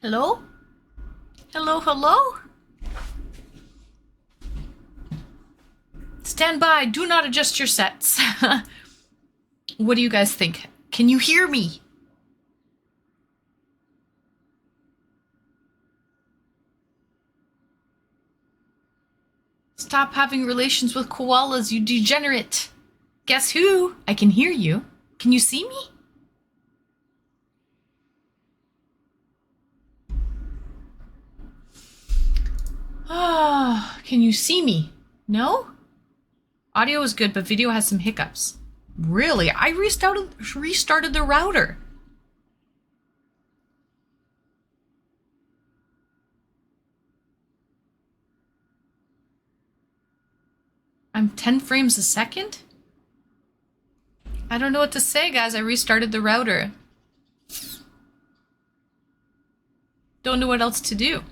Hello? Hello, hello? Stand by. Do not adjust your sets. What do you guys think? Can you hear me? Stop having relations with koalas, you degenerate. Guess who? I can hear you. Can you see me? Ah, can you see me? No? Audio is good, but video has some hiccups. Really? I restarted the router. I'm 10 frames a second? I don't know what to say, guys. I restarted the router. Don't know what else to do.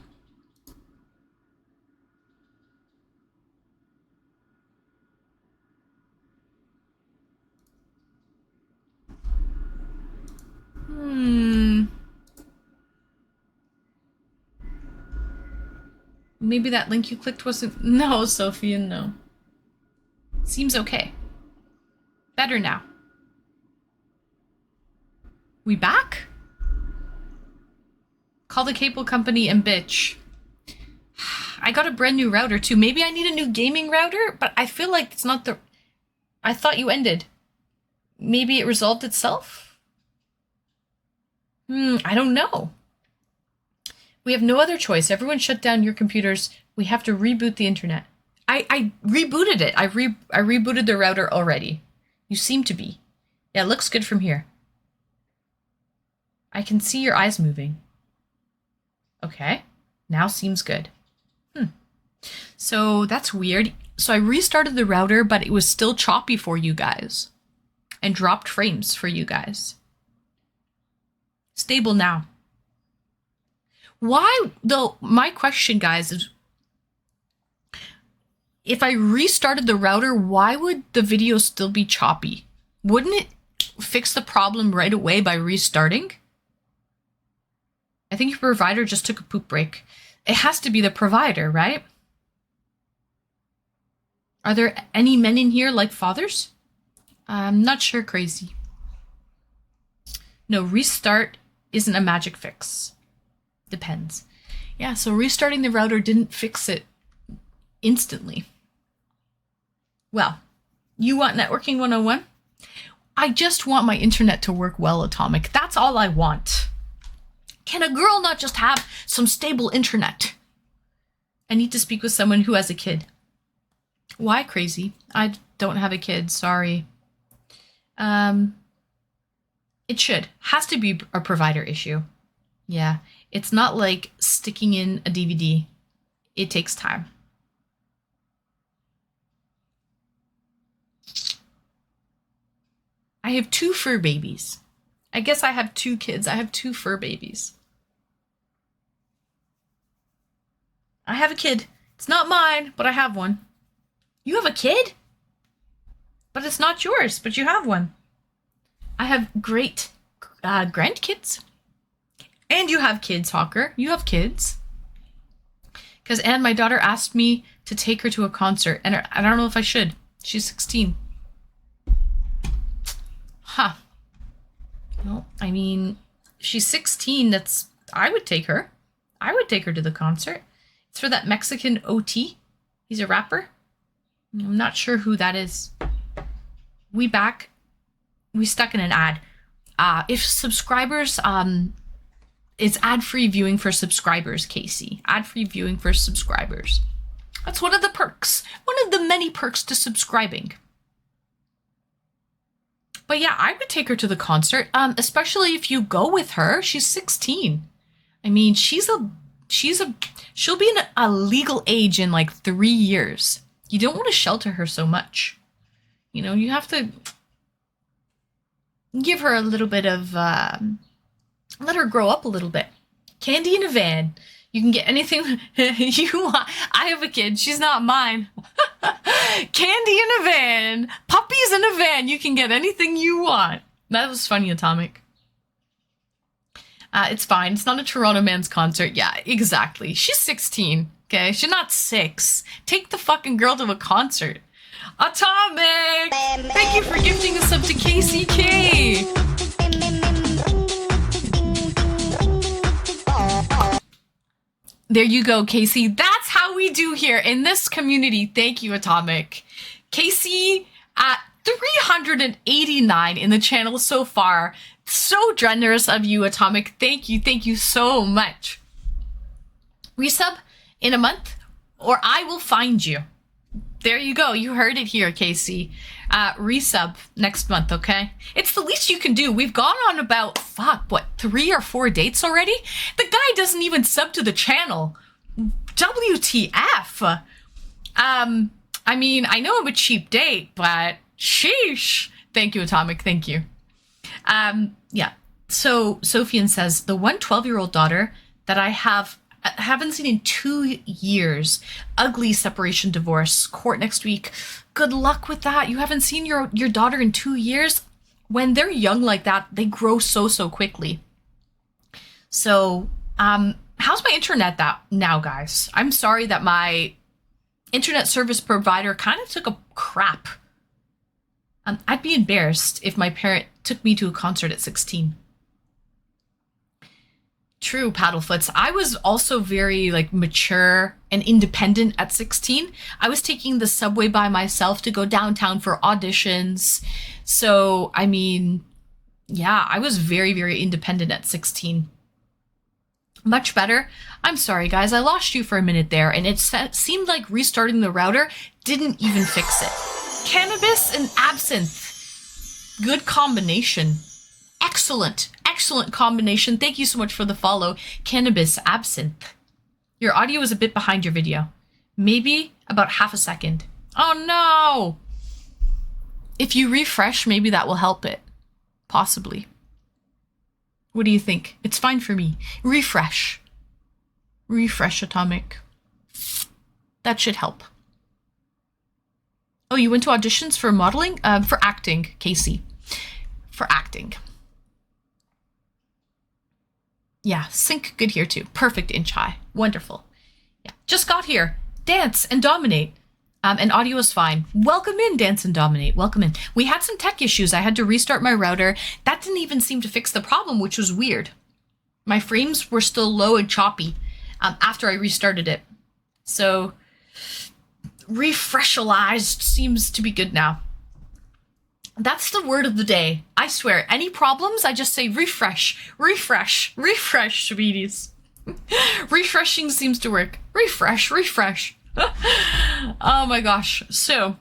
Maybe that link you clicked wasn't... No, Sophia, no. Seems okay. Better now. We back? Call the cable company and bitch. I got a brand new router too. Maybe I need a new gaming router, but I feel like it's not the... I thought you ended. Maybe it resolved itself? I don't know. We have no other choice. Everyone shut down your computers. We have to reboot the internet. I rebooted it. I rebooted the router already. You seem to be. Yeah, it looks good from here. I can see your eyes moving. Okay. Now seems good. So that's weird. So I restarted the router, but it was still choppy for you guys. And dropped frames for you guys. Stable now. Why, though, my question, guys, is if I restarted the router, why would the video still be choppy? Wouldn't it fix the problem right away by restarting? I think your provider just took a poop break. It has to be the provider, right? Are there any men in here like fathers? I'm not sure, crazy. No, restart isn't a magic fix. Depends. Yeah, so restarting the router didn't fix it instantly. Well, you want networking 101? I just want my internet to work well, Atomic. That's all I want. Can a girl not just have some stable internet? I need to speak with someone who has a kid. Why, crazy? I don't have a kid, sorry. It should. Has to be a provider issue. Yeah, it's not like sticking in a DVD. It takes time. I have 2 fur babies. I guess I have 2 kids. I have 2 fur babies. I have a kid. It's not mine, but I have one. You have a kid? But it's not yours, but you have one. I have great grandkids. And you have kids, Hawker. You have kids. Because my daughter asked me to take her to a concert, and I don't know if I should. She's 16. Huh. Well, I mean, she's 16. I would take her. I would take her to the concert. It's for that Mexican OT. He's a rapper. I'm not sure who that is. We back. We stuck in an ad. If subscribers, it's ad-free viewing for subscribers, Casey. Ad-free viewing for subscribers. That's one of the perks. One of the many perks to subscribing. But yeah, I would take her to the concert, especially if you go with her. She's 16. I mean, she'll be in a legal age in like 3 years. You don't want to shelter her so much. You know, you have to give her a little bit of, let her grow up a little bit. Candy in a van. You can get anything you want. I have a kid. She's not mine. Candy in a van. Puppies in a van. You can get anything you want. That was funny, Atomic. It's fine. It's not a Toronto Man's concert. Yeah, exactly. She's 16. Okay, she's not 6. Take the fucking girl to a concert. Atomic! Thank you for gifting us up to KCK! There you go, Casey. That's how we do here in this community. Thank you, Atomic. Casey at 389 in the channel so far. So generous of you, Atomic. Thank you. Thank you so much. Resub in a month or I will find you. There you go. You heard it here, Casey. Resub next month, okay? It's the least you can do. We've gone on about, 3 or 4 dates already? The guy doesn't even sub to the channel. WTF? I mean, I know I'm a cheap date, but sheesh. Thank you, Atomic. Thank you. Yeah. So Sophian says, the 12-year-old daughter that I haven't seen in 2 years. Ugly separation, divorce, court next week. Good luck with that. You haven't seen your daughter in 2 years? When they're young like that, they grow so quickly. So, how's my internet now, guys? I'm sorry that my internet service provider kind of took a crap. I'd be embarrassed if my parent took me to a concert at 16. True, Paddlefoots. I was also very mature and independent at 16. I was taking the subway by myself to go downtown for auditions. So, I mean, yeah, I was very independent at 16. Much better. I'm sorry, guys. I lost you for a minute there, and it seemed like restarting the router didn't even fix it. Cannabis and absinthe. Good combination. Excellent combination. Thank you so much for the follow. Cannabis, absinthe. Your audio is a bit behind your video. Maybe about half a second. Oh no! If you refresh, maybe that will help it. Possibly. What do you think? It's fine for me. Refresh. Refresh, Atomic. That should help. Oh, you went to auditions for modeling? For acting, Casey. For acting. Yeah, sync good here too. Perfect inch high. Wonderful. Yeah, just got here. Dance and dominate. And audio is fine. Welcome in, Dance and Dominate. Welcome in. We had some tech issues. I had to restart my router. That didn't even seem to fix the problem, which was weird. My frames were still low and choppy after I restarted it. So, refreshalized seems to be good now. That's the word of the day. I swear, any problems, I just say refresh, sweeties. Refreshing seems to work. Refresh. Oh my gosh. So,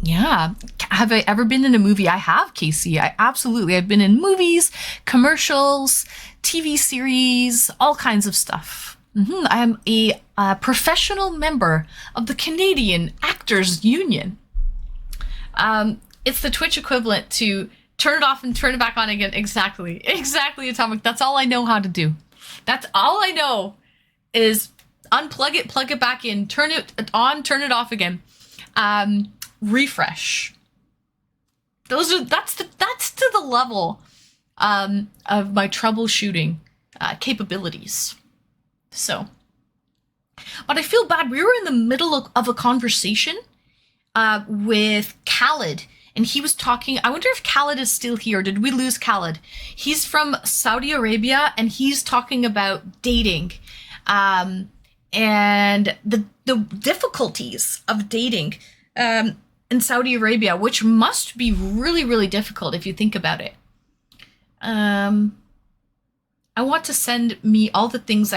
yeah. Have I ever been in a movie? I have, Casey. I've been in movies, commercials, TV series, all kinds of stuff. I am a professional member of the Canadian Actors Union. It's the Twitch equivalent to turn it off and turn it back on again. Exactly, Atomic. That's all I know how to do. That's all I know is unplug it, plug it back in, turn it on, turn it off again. Refresh. That's to the level of my troubleshooting capabilities. So, but I feel bad. We were in the middle of a conversation with Khaled, and he was talking. I wonder if Khaled is still here. Did we lose Khaled? He's from Saudi Arabia, and he's talking about dating and the difficulties of dating in Saudi Arabia, which must be really difficult if you think about it. I want to send me all the things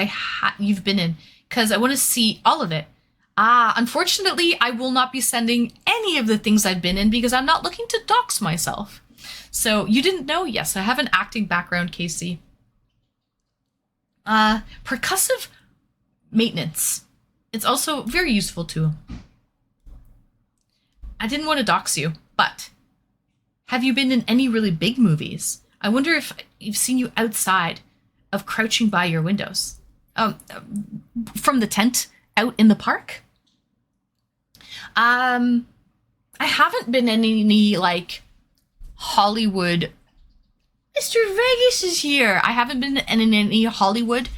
you've been in, because I want to see all of it. Unfortunately, I will not be sending any of the things I've been in because I'm not looking to dox myself. So you didn't know? Yes, I have an acting background, Casey. Percussive maintenance. It's also very useful too. I didn't want to dox you, but have you been in any really big movies? I wonder if I've seen you outside of Crouching by Your Windows. From the tent out in the park. I haven't been in any Hollywood. Mr. Vegas is here. I haven't been in any Hollywood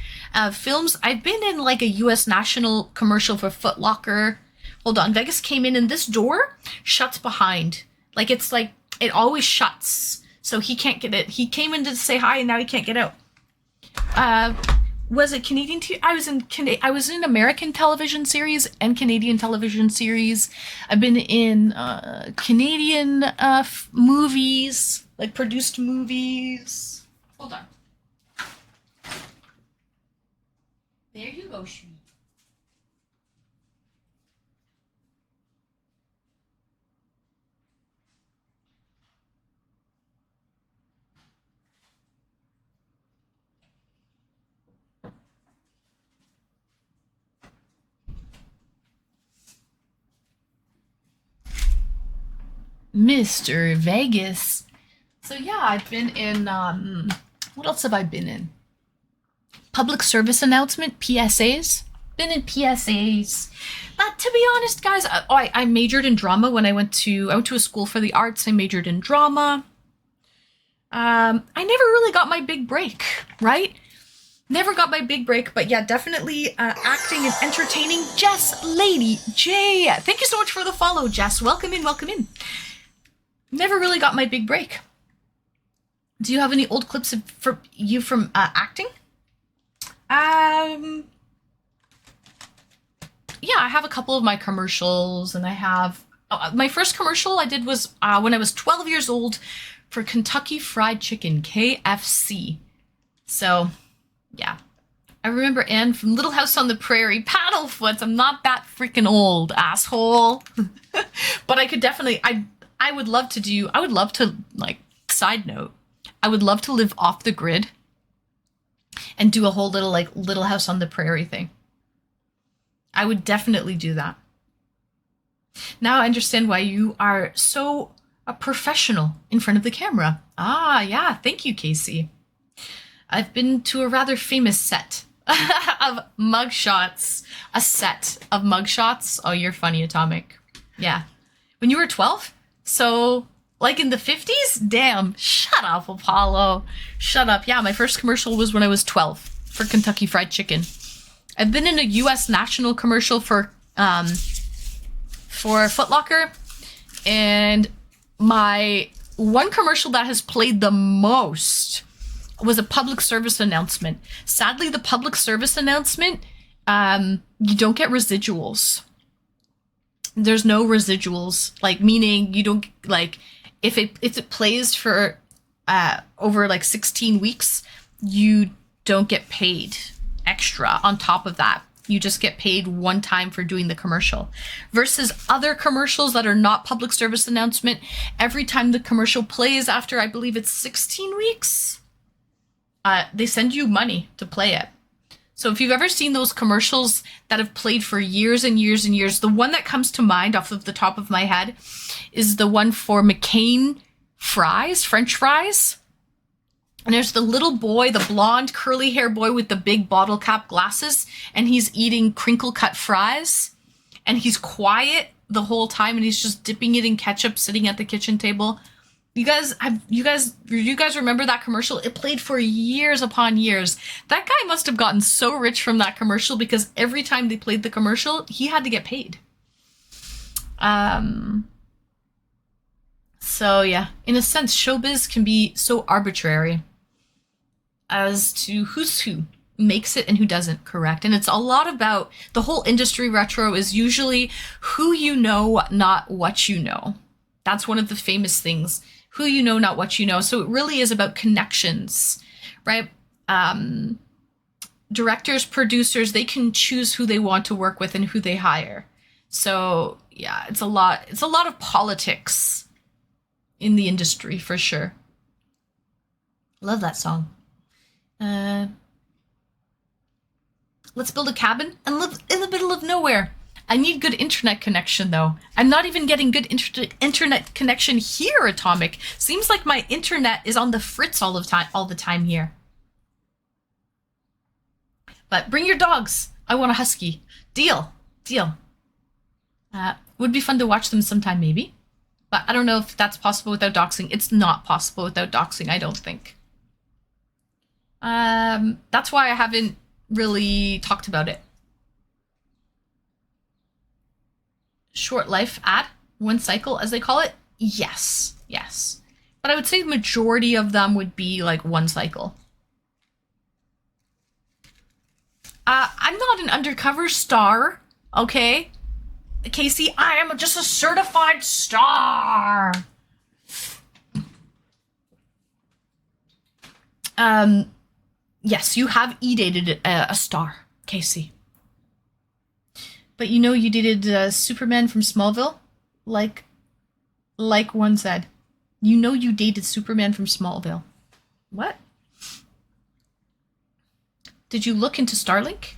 films. I've been in like a U.S. national commercial for Foot Locker. Hold on, Vegas came in and this door shuts behind. Like it's like it always shuts, so he can't get it. He came in to say hi and now he can't get out. Was it Canadian? I was in American television series and Canadian television series. I've been in Canadian movies, like produced movies. Hold on. There you go, Sweet. Mr. Vegas. So yeah, I've been in what else have I been in? Public service announcement, PSAs. Been in PSAs. But to be honest, guys, I majored in drama when I went to a school for the arts. I majored in drama. I never really got my big break, right? Never got my big break, but yeah, definitely acting and entertaining. Jess, Lady J, thank you so much for the follow, Jess. Welcome in, welcome in. Never really got my big break. Do you have any old clips for you from acting? Yeah, I have a couple of my commercials, and I have my first commercial I did was when I was 12 years old for Kentucky Fried Chicken, KFC. So, yeah. I remember Anne from Little House on the Prairie, Paddlefoot. I'm not that freaking old, asshole. But I could definitely, I would love to, like, side note, I would love to live off the grid and do a whole little, like, Little House on the Prairie thing. I would definitely do that. Now I understand why you are so a professional in front of the camera. Ah, yeah, thank you, Casey. I've been to a rather famous set of mugshots. A set of mugshots. Oh, you're funny, Atomic. Yeah. When you were 12? So, like in the 50s? Damn. Shut up, Apollo. Shut up. Yeah, my first commercial was when I was 12 for Kentucky Fried Chicken. I've been in a U.S. national commercial for Foot Locker, and my one commercial that has played the most was a public service announcement. Sadly, the public service announcement, you don't get residuals. There's no residuals, like meaning you don't like if it plays for over like 16 weeks, you don't get paid extra on top of that. You just get paid one time for doing the commercial. Versus other commercials that are not public service announcement, every time the commercial plays after, I believe it's 16 weeks, they send you money to play it. So if you've ever seen those commercials that have played for years and years and years, the one that comes to mind off of the top of my head is the one for McCain fries, French fries. And there's the little boy, the blonde curly hair boy with the big bottle cap glasses, and he's eating crinkle cut fries, and he's quiet the whole time, and he's just dipping it in ketchup, sitting at the kitchen table. You guys remember that commercial? It played for years upon years. That guy must have gotten so rich from that commercial because every time they played the commercial, he had to get paid. So yeah, in a sense, showbiz can be so arbitrary as to who's who makes it and who doesn't, correct? And it's a lot about the whole industry retro is usually who you know, not what you know. That's one of the famous things. Who you know, not what you know. So it really is about connections, right? Directors, producers, they can choose who they want to work with and who they hire. So yeah, it's a lot of politics in the industry for sure. Love that song. Let's build a cabin and live in the middle of nowhere. I need good internet connection, though. I'm not even getting good internet connection here, Atomic. Seems like my internet is on the fritz all the time here. But bring your dogs. I want a husky. Deal. Would be fun to watch them sometime, maybe. But I don't know if that's possible without doxing. It's not possible without doxing, I don't think. That's why I haven't really talked about it. Short life ad, 1 cycle as they call it. Yes. But I would say the majority of them would be like 1 cycle. I'm not an undercover star, okay? Casey, I am just a certified star. Yes, you have dated a star, Casey. But you know you dated Superman from Smallville? Like one said. You know you dated Superman from Smallville. What? Did you look into Starlink?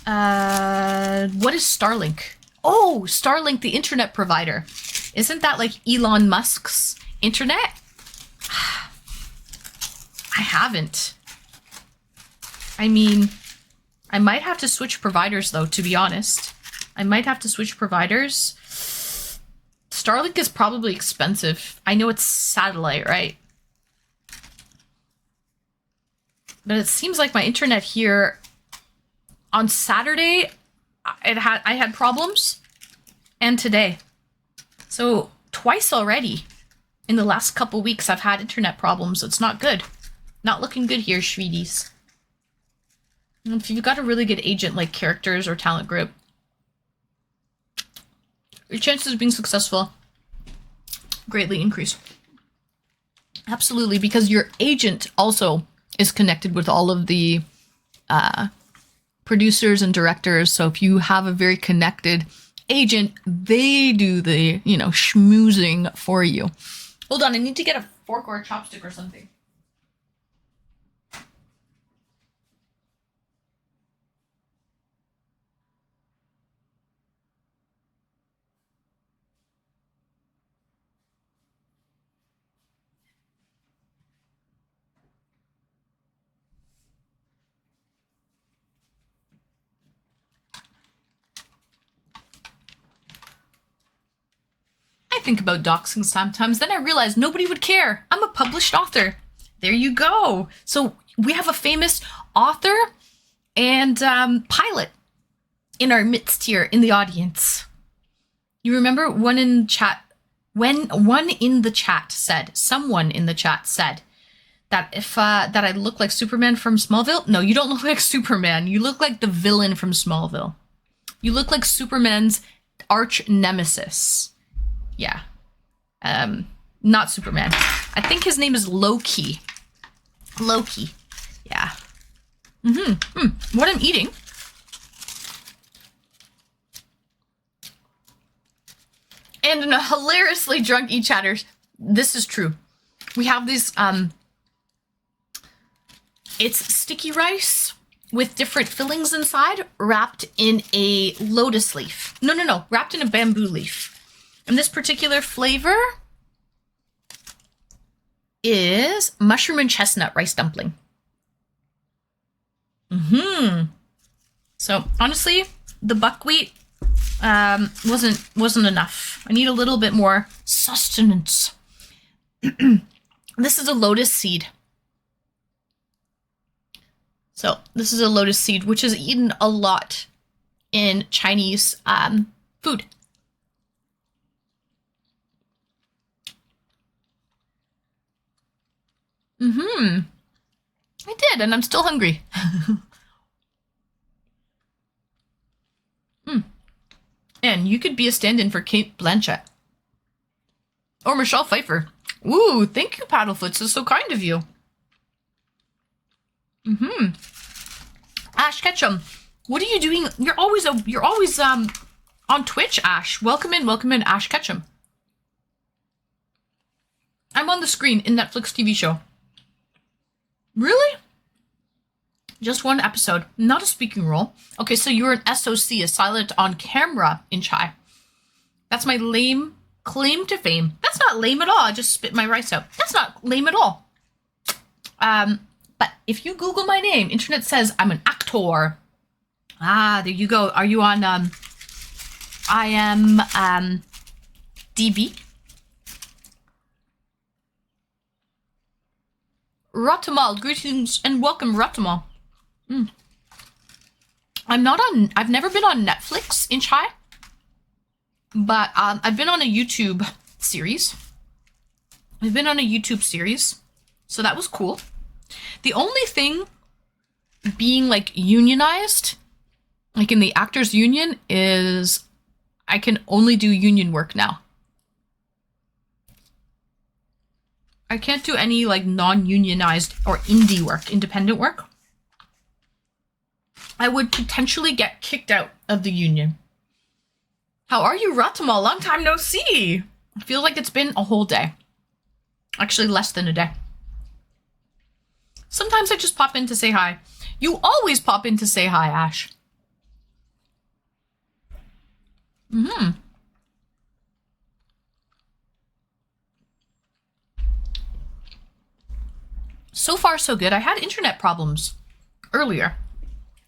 What is Starlink? Oh, Starlink, the internet provider. Isn't that like Elon Musk's internet? I haven't. I mean, I might have to switch providers though, to be honest. I might have to switch providers. Starlink is probably expensive. I know it's satellite, right? But it seems like my internet here on Saturday, I had problems, and today. So twice already in the last couple weeks I've had internet problems. It's not good. Not looking good here, Schweedies. If you've got a really good agent like Characters or Talent Group, your chances of being successful greatly increase. Absolutely, because your agent also is connected with all of the producers and directors. So if you have a very connected agent, they do the, schmoozing for you. Hold on, I need to get a fork or a chopstick or something. I think about doxing sometimes, then I realize nobody would care. I'm a published author. There you go. So we have a famous author and pilot in our midst here in the audience. You remember someone in the chat said that if that I look like Superman from Smallville. No, you don't look like Superman. You look like the villain from Smallville. You look like Superman's arch nemesis. Yeah. Not Superman. I think his name is Loki. Loki. Yeah. What I'm eating. And in a hilariously drunk e-chatters, this is true. We have these, it's sticky rice with different fillings inside, wrapped in a lotus leaf. No, wrapped in a bamboo leaf. And this particular flavor is mushroom and chestnut rice dumpling. So honestly, the buckwheat wasn't enough. I need a little bit more sustenance. This is a lotus seed. So this is a lotus seed, which is eaten a lot in Chinese food. I did, and I'm still hungry. And you could be a stand-in for Cate Blanchett. Or Michelle Pfeiffer. Ooh, thank you, Paddlefoot. So kind of you. Ash Ketchum, what are you doing? You're always on Twitch, Ash. Welcome in, Ash Ketchum. I'm on the screen in Netflix TV show. Really? Just 1 episode, not a speaking role. Okay, so you're an SOC, a silent on camera in Chai. That's my lame claim to fame. That's not lame at all. I just spit my rice out. That's not lame at all. But if you Google my name, internet says I'm an actor. Ah, there you go. Are you on, I am, DV. Ratamal, greetings and welcome, Ratamal. I've never been on Netflix in Chai, but I've been on a YouTube series. So that was cool. The only thing being like unionized, like in the actors union, is I can only do union work now. I can't do any like non-unionized or indie work, independent work. I would potentially get kicked out of the union. How are you, Ratamal? Long time no see. I feel like it's been a whole day. Actually, less than a day. Sometimes I just pop in to say hi. You always pop in to say hi, Ash. So far, so good. I had internet problems earlier.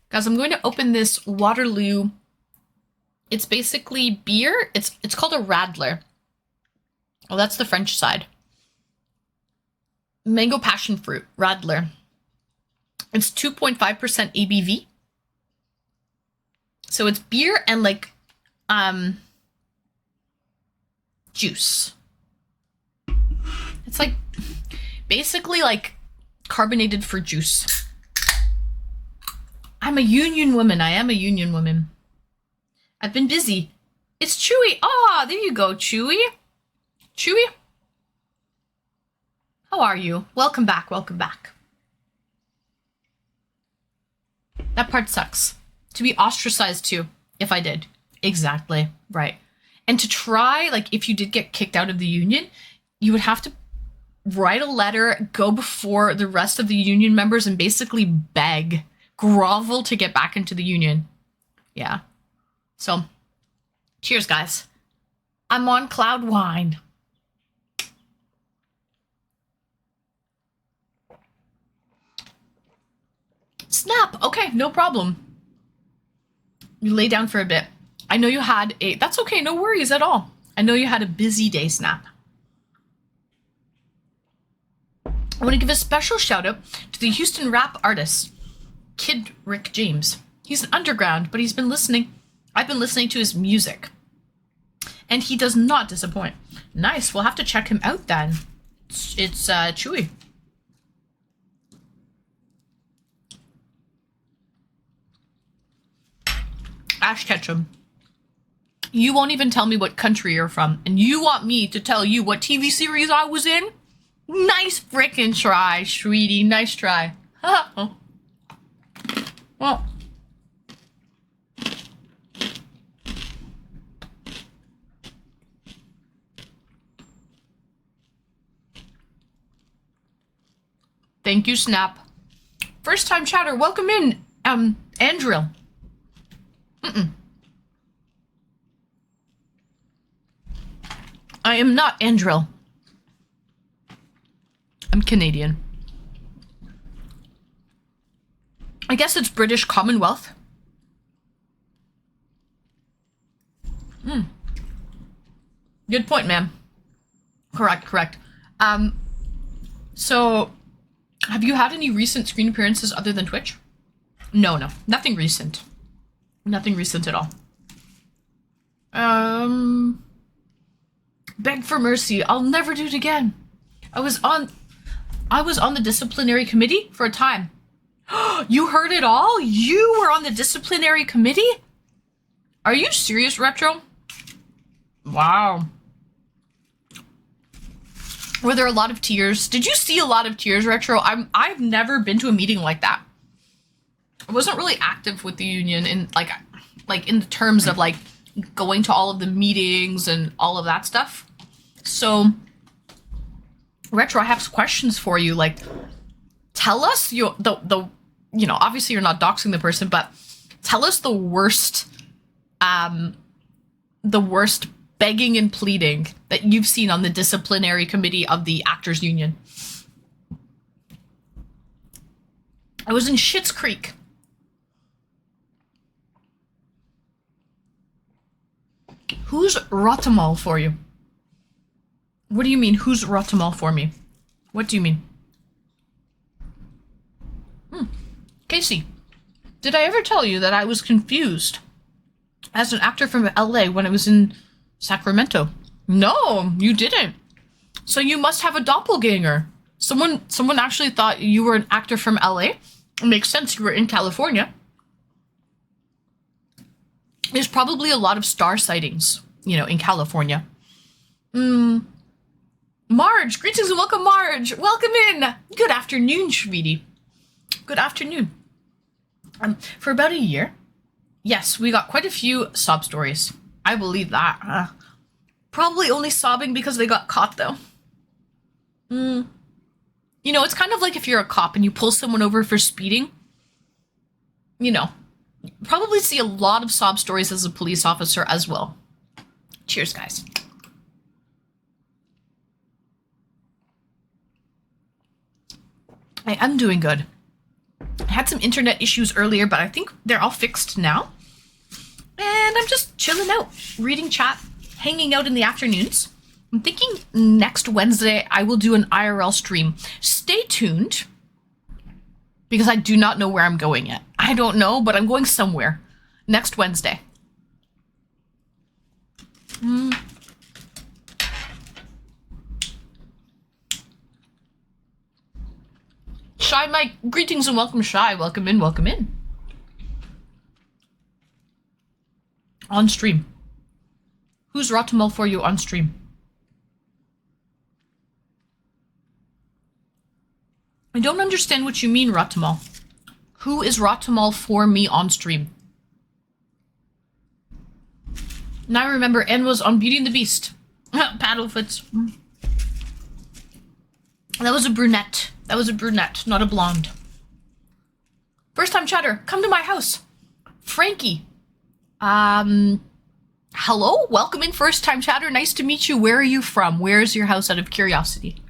Guys, I'm going to open this Waterloo. It's basically beer. It's called a Radler. Oh, that's the French side. Mango passion fruit, Radler. It's 2.5% ABV. So it's beer and like juice. It's like basically like carbonated fruit juice. I'm a union woman. I am a union woman. I've been busy. It's Chewy. Ah, there you go, Chewy. Chewy? How are you? Welcome back, welcome back. That part sucks. To be ostracized too, if I did. Exactly, right. And to try, like, if you did get kicked out of the union, you would have to write a letter, go before the rest of the union members and basically beg, grovel to get back into the union. Yeah. So, cheers, guys. I'm on cloud wine. Snap. Okay, no problem. You lay down for a bit. I know you had a... That's okay, no worries at all. I know you had a busy day, Snap. I want to give a special shout out to the Houston rap artist, Kid Rick James. He's an underground, but he's been listening. I've been listening to his music. And he does not disappoint. Nice, we'll have to check him out then. It's chewy. Ash Ketchum. You won't even tell me what country you're from, and you want me to tell you what TV series I was in? Nice frickin' try, sweetie. Nice try. Well. Thank you, Snap. First time chatter, welcome in, Andril. I am not Andril. I'm Canadian. I guess it's British Commonwealth. Good point, ma'am. Correct. So, have you had any recent screen appearances other than Twitch? No. Nothing recent. Nothing recent at all. Beg for mercy. I'll never do it again. I was on the disciplinary committee for a time. You heard it all? You were on the disciplinary committee? Are you serious, Retro? Wow. Were there a lot of tears? Did you see a lot of tears, Retro? I've never been to a meeting like that. I wasn't really active with the union in like in the terms of like going to all of the meetings and all of that stuff. So, Retro, I have some questions for you. Like, tell us obviously you're not doxing the person, but tell us the worst begging and pleading that you've seen on the disciplinary committee of the Actors Union. I was in Schitt's Creek. Who's Ratamal for you? What do you mean? Who's Rotimal for me? What do you mean? Casey, did I ever tell you that I was confused as an actor from LA when I was in Sacramento? No, you didn't. So you must have a doppelganger. Someone actually thought you were an actor from LA. It makes sense, you were in California. There's probably a lot of star sightings, in California. Marge, greetings and welcome, Marge. Welcome in. Good afternoon, sweetie. Good afternoon. For about a year, yes, we got quite a few sob stories. I believe that. Probably only sobbing because they got caught, though. It's kind of like if you're a cop and you pull someone over for speeding. Probably see a lot of sob stories as a police officer as well. Cheers, guys. I am doing good. I had some internet issues earlier, but I think they're all fixed now. And I'm just chilling out, reading chat, hanging out in the afternoons. I'm thinking next Wednesday I will do an IRL stream. Stay tuned, because I do not know where I'm going yet. I don't know, but I'm going somewhere next Wednesday. Shy Mike, greetings and welcome, Shy. Welcome in, welcome in. On stream. Who's Rotimal for you on stream? I don't understand what you mean, Rotimal. Who is Rotimal for me on stream? Now I remember Anne was on Beauty and the Beast. Paddlefoots. That was a brunette. That was a brunette, not a blonde. First time chatter, come to my house. Frankie. Hello? Welcome in, first time chatter. Nice to meet you. Where are you from? Where is your house, out of curiosity?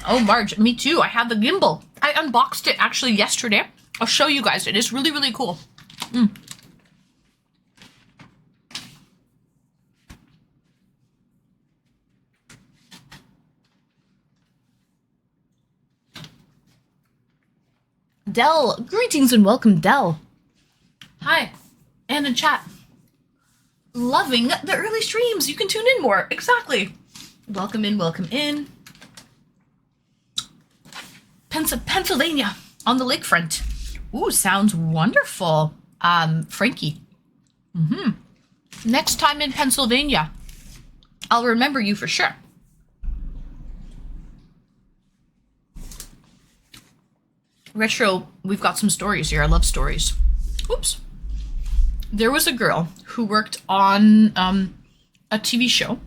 Oh, Marge, me too. I have the gimbal. I unboxed it actually yesterday. I'll show you guys. It is really, really cool. Dell, greetings and welcome, Dell. Hi, and in chat. Loving the early streams. You can tune in more. Exactly. Welcome in, welcome in. Pennsylvania, on the lakefront. Ooh, sounds wonderful. Frankie. Next time in Pennsylvania, I'll remember you for sure. Retro, we've got some stories here. I love stories. Oops. There was a girl who worked on a TV show.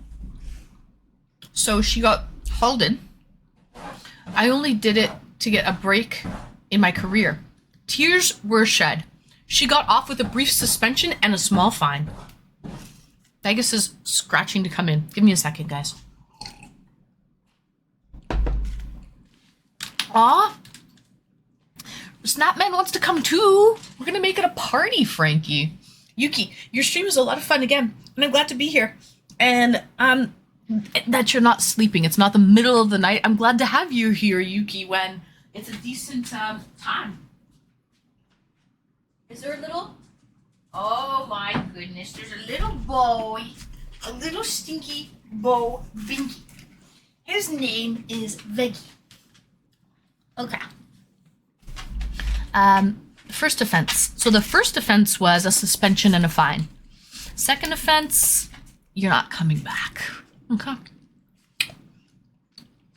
So she got hauled in. I only did it to get a break in my career. Tears were shed. She got off with a brief suspension and a small fine. Vegas is scratching to come in. Give me a second, guys. Aw. Snapman wants to come too. We're gonna make it a party, Frankie. Yuki, your stream is a lot of fun again, and I'm glad to be here. And that you're not sleeping. It's not the middle of the night. I'm glad to have you here, Yuki, when it's a decent time. Is there a little? Oh my goodness, there's a little boy, a little stinky Bo Binky. His name is Veggie. Okay. First offense. So the first offense was a suspension and a fine. Second offense, you're not coming back. Okay.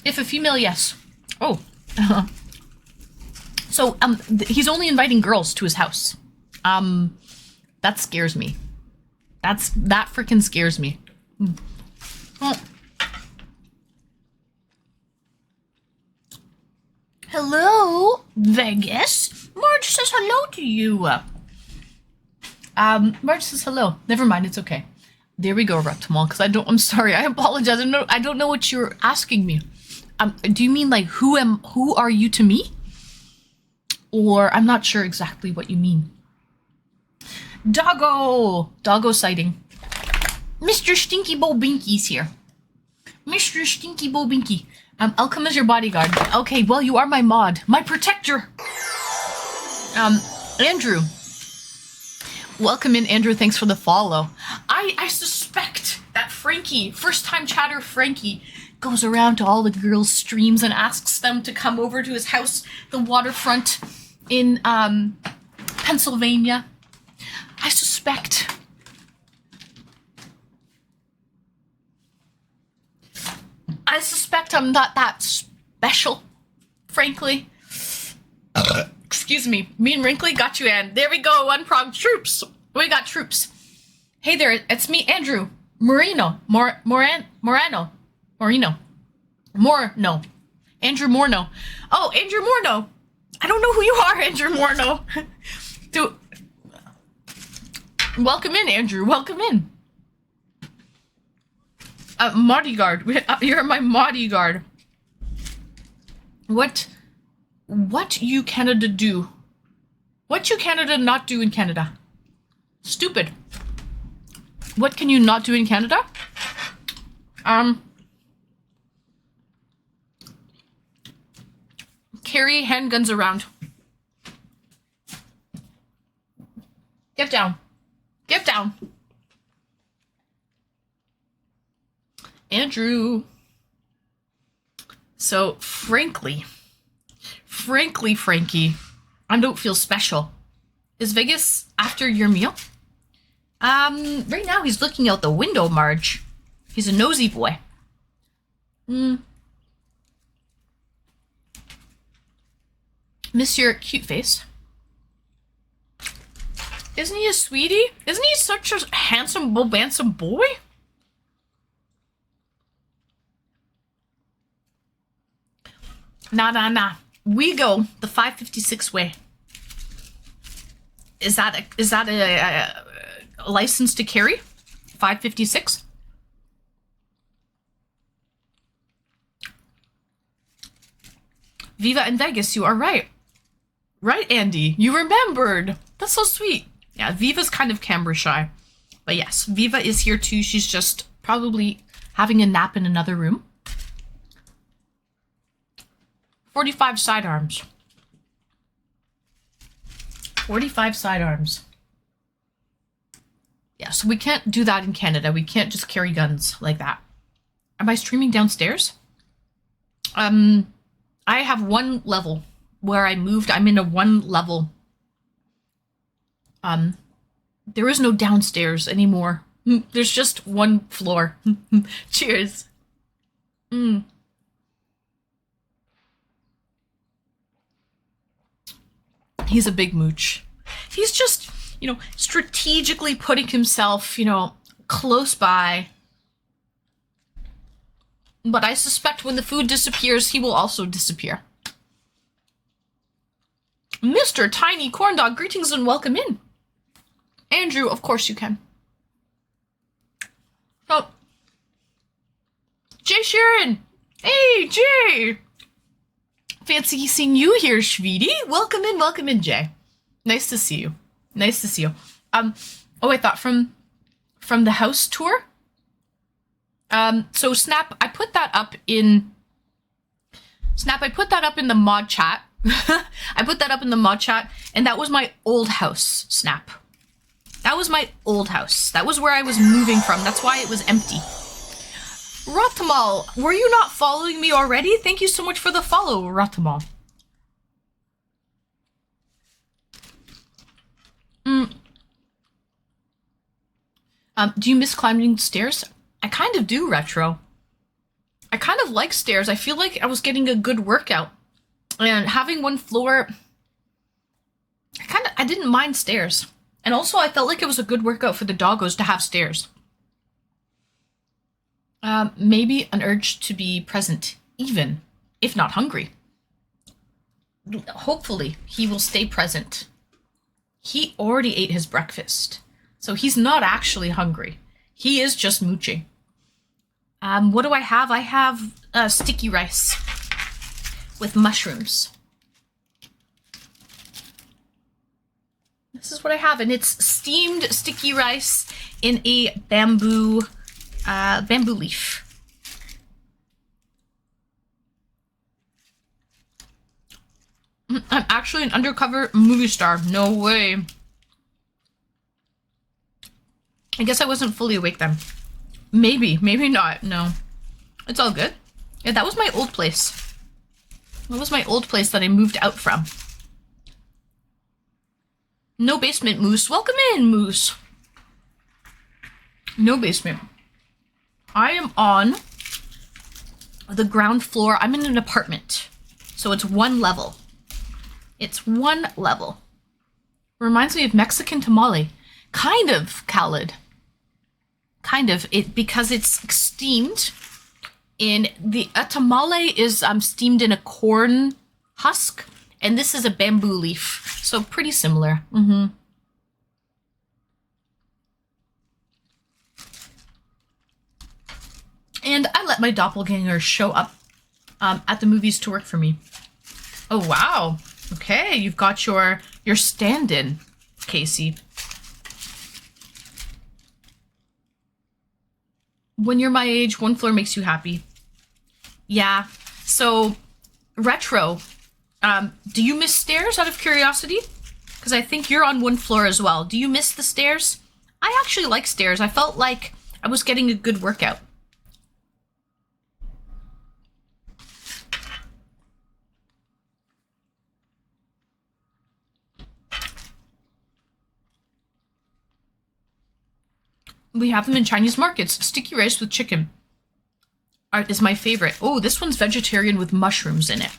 If a female, yes. Oh. So he's only inviting girls to his house. That scares me. That freaking scares me. Oh. Hello, Vegas. Marge says hello to you. Marge says hello. Never mind, it's okay. There we go, Reptimal, because I'm sorry, I apologize. I don't know what you're asking me. Do you mean like who are you to me? Or I'm not sure exactly what you mean. Doggo sighting. Mr. Stinky Bo Binky's here. Mr. Stinky Bobinky. I'll come as your bodyguard. Okay, well, you are my mod. My protector. Andrew. Welcome in, Andrew. Thanks for the follow. I suspect that Frankie, first-time chatter Frankie, goes around to all the girls' streams and asks them to come over to his house, the waterfront in, Pennsylvania. I suspect. I'm not that special, frankly. Excuse me. Me and Wrinkly got you, and there we go. Unpronged troops. We got troops. Hey there, it's me, Andrew Moreno. Moreno. Andrew Morno. Oh, Andrew Morno. I don't know who you are, Andrew Morno. Welcome in, Andrew. Welcome in. Bodyguard. You're my bodyguard. What you Canada do? What you Canada not do in Canada? Stupid. What can you not do in Canada? Carry handguns around. Get down. Get down. Andrew. So, frankly, Frankie, I don't feel special. Is Vegas after your meal? Right now he's looking out the window, Marge. He's a nosy boy. Miss your cute face. Isn't he a sweetie? Isn't he such a handsome boy? Nah. We go the 556 way. Is that a license to carry? 556? Viva and Vegas, you are right. Right, Andy. You remembered. That's so sweet. Yeah, Viva's kind of camera shy. But yes, Viva is here too. She's just probably having a nap in another room. 45 sidearms. 45 sidearms. Yeah, so we can't do that in Canada. We can't just carry guns like that. Am I streaming downstairs? I have one level where I moved. I'm in a one level. There is no downstairs anymore. There's just one floor. Cheers. He's a big mooch. He's just, strategically putting himself, close by. But I suspect when the food disappears, he will also disappear. Mr. Tiny Corn Dog, greetings and welcome in. Andrew, of course you can. Oh. Jay Sharon. Hey, Jay. Fancy seeing you here, Schweedy. Welcome in, Jay. Nice to see you. I thought from the house tour. So Snap, I put that up in the mod chat. I put that up in the mod chat, and that was my old house, Snap. That was my old house. That was where I was moving from. That's why it was empty. Ratamal, were you not following me already? Thank you so much for the follow, Ratamal. Do you miss climbing stairs? I kind of do, Retro. I kind of like stairs. I feel like I was getting a good workout. And having one floor, I didn't mind stairs. And also I felt like it was a good workout for the doggos to have stairs. Maybe an urge to be present, even if not hungry. Hopefully, he will stay present. He already ate his breakfast, so he's not actually hungry. He is just mooching. What do I have? I have sticky rice with mushrooms. This is what I have, and it's steamed sticky rice in a bamboo leaf. I'm actually an undercover movie star. No way. I guess I wasn't fully awake then. Maybe not. No. It's all good. Yeah, that was my old place. That was my old place that I moved out from. No basement, Moose. Welcome in, Moose. No basement. I am on the ground floor. I'm in an apartment. So it's one level. It's one level. Reminds me of Mexican tamale. Kind of, Khaled. Kind of. Because it's steamed in a tamale is steamed in a corn husk, and this is a bamboo leaf. So pretty similar. Mm-hmm. And I let my doppelganger show up at the movies to work for me. Oh, wow. Okay, you've got your stand-in, Casey. When you're my age, one floor makes you happy. Yeah. So, Retro, do you miss stairs out of curiosity? Because I think you're on one floor as well. Do you miss the stairs? I actually like stairs. I felt like I was getting a good workout. We have them in Chinese markets. Sticky rice with chicken is my favorite. Oh, this one's vegetarian with mushrooms in it.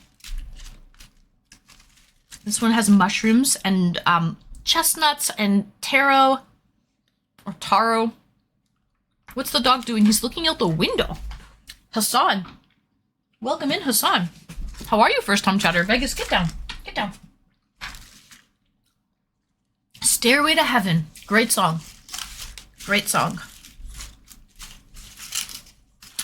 This one has mushrooms and chestnuts and taro. Or taro. What's the dog doing? He's looking out the window. Hassan. Welcome in, Hassan. How are you, first time chatter? Vegas, get down. Get down. Stairway to Heaven. Great song. Great song.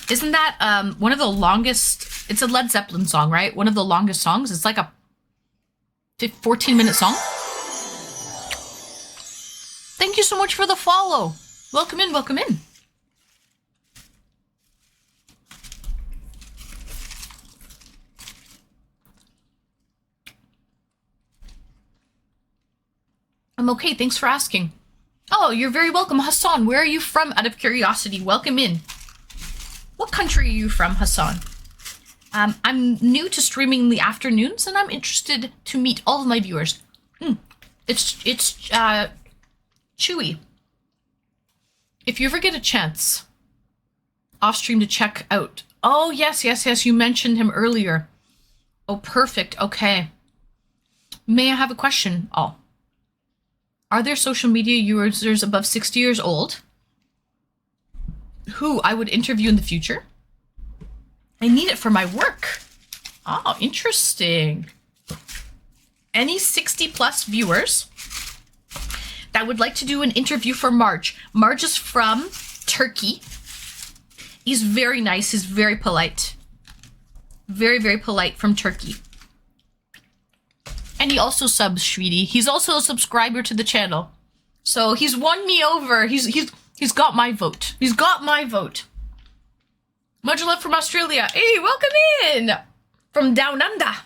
Isn't that one of the longest... It's a Led Zeppelin song, right? One of the longest songs. It's like a 14-minute song. Thank you so much for the follow. Welcome in, welcome in. I'm okay, thanks for asking. Oh, you're very welcome, Hassan. Where are you from, out of curiosity? Welcome in. What country are you from, Hassan? I'm new to streaming in the afternoons, and I'm interested to meet all of my viewers. It's Chewy. If you ever get a chance off stream to check out... Oh, yes, you mentioned him earlier. Oh, perfect, okay. May I have a question? Oh. Are there social media users above 60 years old who I would interview in the future? I need it for my work. Oh, interesting. Any 60 plus viewers that would like to do an interview for Marge. Marge is from Turkey. He's very nice. He's very polite. Very, very polite, from Turkey. And he also subs, Shweety. He's also a subscriber to the channel. So he's won me over. He's got my vote. He's got my vote. Much love from Australia. Hey, welcome in! From Down Under.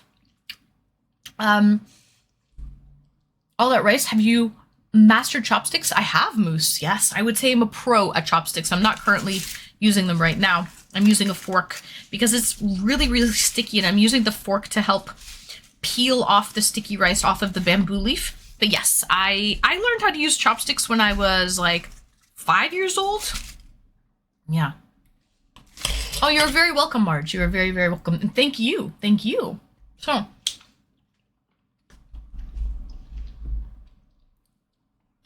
All that rice, have you mastered chopsticks? I have, Moose. Yes, I would say I'm a pro at chopsticks. I'm not currently using them right now. I'm using a fork because it's really, really sticky, and I'm using the fork to help peel off the sticky rice off of the bamboo leaf. But yes, I learned how to use chopsticks when I was like 5 years old. Yeah. Oh, you're very welcome, Marge. You are very, very welcome. And thank you. Thank you. So,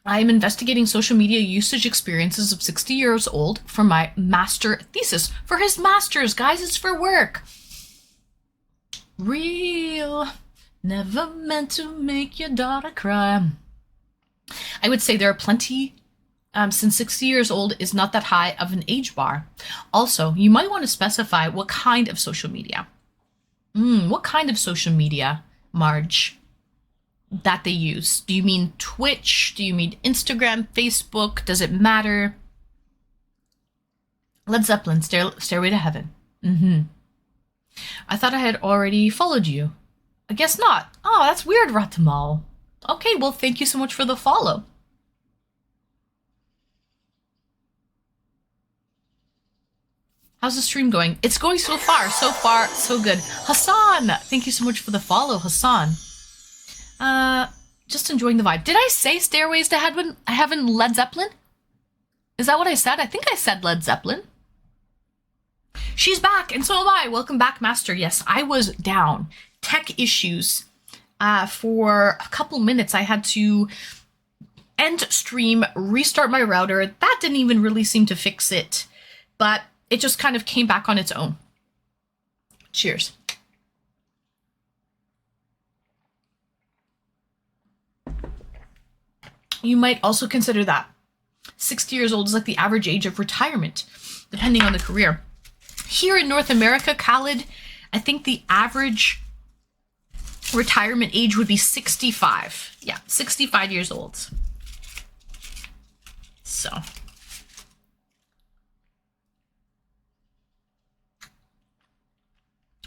I am investigating social media usage experiences of 60 years old for my master thesis. For his master's, guys, it's for work. Real. Never meant to make your daughter cry. I would say there are plenty, since 60 years old is not that high of an age bar. Also, you might want to specify what kind of social media. What kind of social media, Marge, that they use? Do you mean Twitch? Do you mean Instagram, Facebook? Does it matter? Led Zeppelin, Stairway to Heaven. I thought I had already followed you. I guess not. Oh, that's weird, Ratamal. Okay, well, thank you so much for the follow. How's the stream going? It's going so far, so good. Hassan, thank you so much for the follow, Hassan. Just enjoying the vibe. Did I say Stairways to Heaven Led Zeppelin? Is that what I said? I think I said Led Zeppelin. She's back, and so am I. Welcome back, Master. Yes, I was down. Tech issues. For a couple minutes, I had to end stream, restart my router. That didn't even really seem to fix it, but it just kind of came back on its own. Cheers. You might also consider that 60 years old is like the average age of retirement, depending on the career. Here in North America, Khaled, I think the average retirement age would be 65. Yeah, 65 years old. So.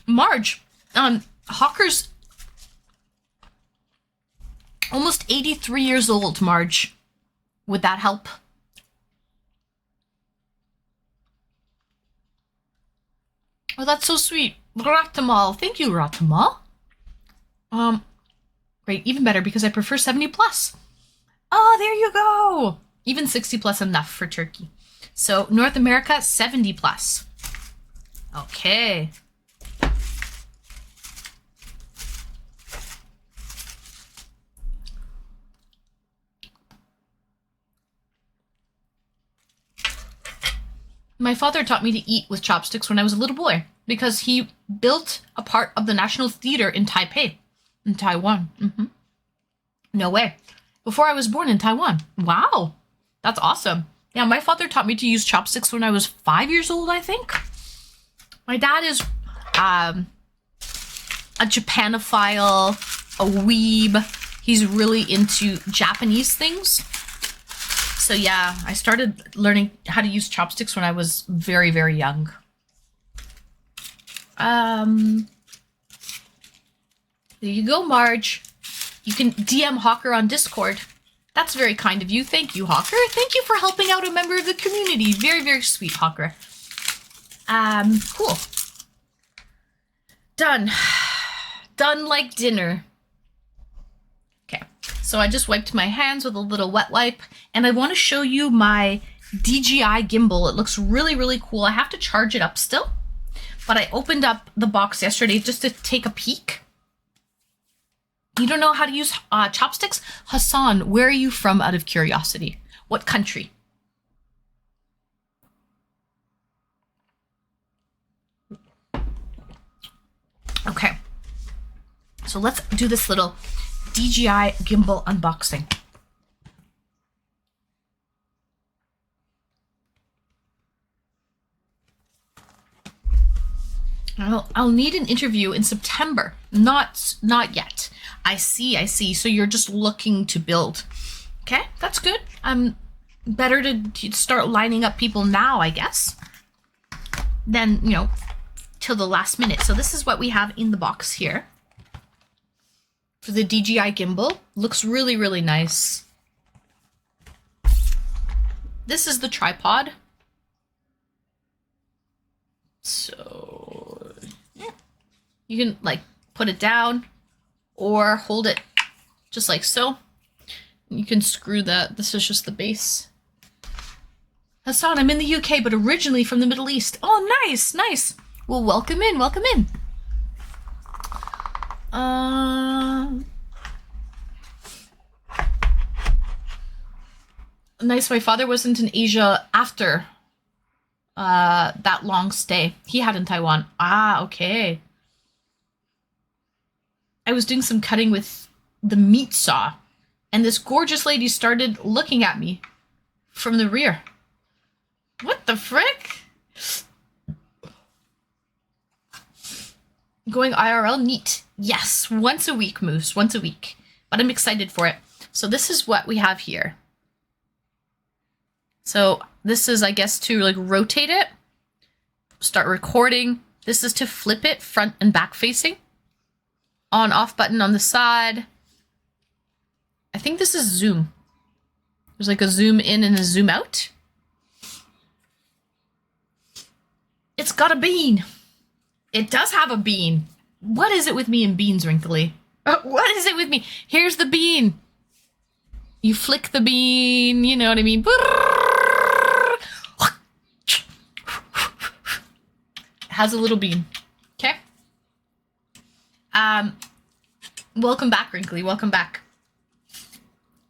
Marge, Hawker's almost 83 years old, Marge. Would that help? Oh, that's so sweet. Ratamal. Thank you, Ratamal. Great, even better because I prefer 70 plus. Oh, there you go. Even 60 plus enough for Turkey. So North America, 70 plus. Okay. My father taught me to eat with chopsticks when I was a little boy because he built a part of the National Theater in Taipei, in Taiwan. Mm-hmm. No way. Before I was born in Taiwan. Wow. That's awesome. Yeah, my father taught me to use chopsticks when I was 5 years old, I think. My dad is a Japanophile, a weeb. He's really into Japanese things. So yeah, I started learning how to use chopsticks when I was very, very young. There you go, Marge. You can DM Hawker on Discord. That's very kind of you. Thank you, Hawker. Thank you for helping out a member of the community. Very, very sweet, Hawker. Cool. Done. Done like dinner. Okay, so I just wiped my hands with a little wet wipe, and I want to show you my DJI gimbal. It looks really, really cool. I have to charge it up still, but I opened up the box yesterday just to take a peek. You don't know how to use chopsticks? Hassan, where are you from out of curiosity? What country? Okay, so let's do this little DJI gimbal unboxing. I'll need an interview in September. Not yet. I see. So you're just looking to build. Okay, that's good. Better to start lining up people now, I guess, than, till the last minute. So this is what we have in the box here. For the DJI gimbal. Looks really, really nice. This is the tripod. So, yeah. You can, put it down or hold it just like so. You can screw that. This is just the base. Hassan, I'm in the UK, but originally from the Middle East. Oh, nice, nice. Well, welcome in, welcome in. Nice. My father wasn't in Asia after that long stay he had in Taiwan. Ah, okay. I was doing some cutting with the meat saw, and this gorgeous lady started looking at me from the rear. What the frick? Going IRL? Neat. Yes, once a week, Moose, once a week. But I'm excited for it. So this is what we have here. So this is, I guess, to rotate it, start recording. This is to flip it front and back facing. on off button on the side. I think this is zoom. There's like a zoom in and a zoom out. It's got a bean. It does have a bean. What is it with me and beans, Wrinkly? What is it with me? Here's the bean. You flick the bean, you know what I mean? It has a little bean. Okay? Welcome back, Wrinkly. Welcome back.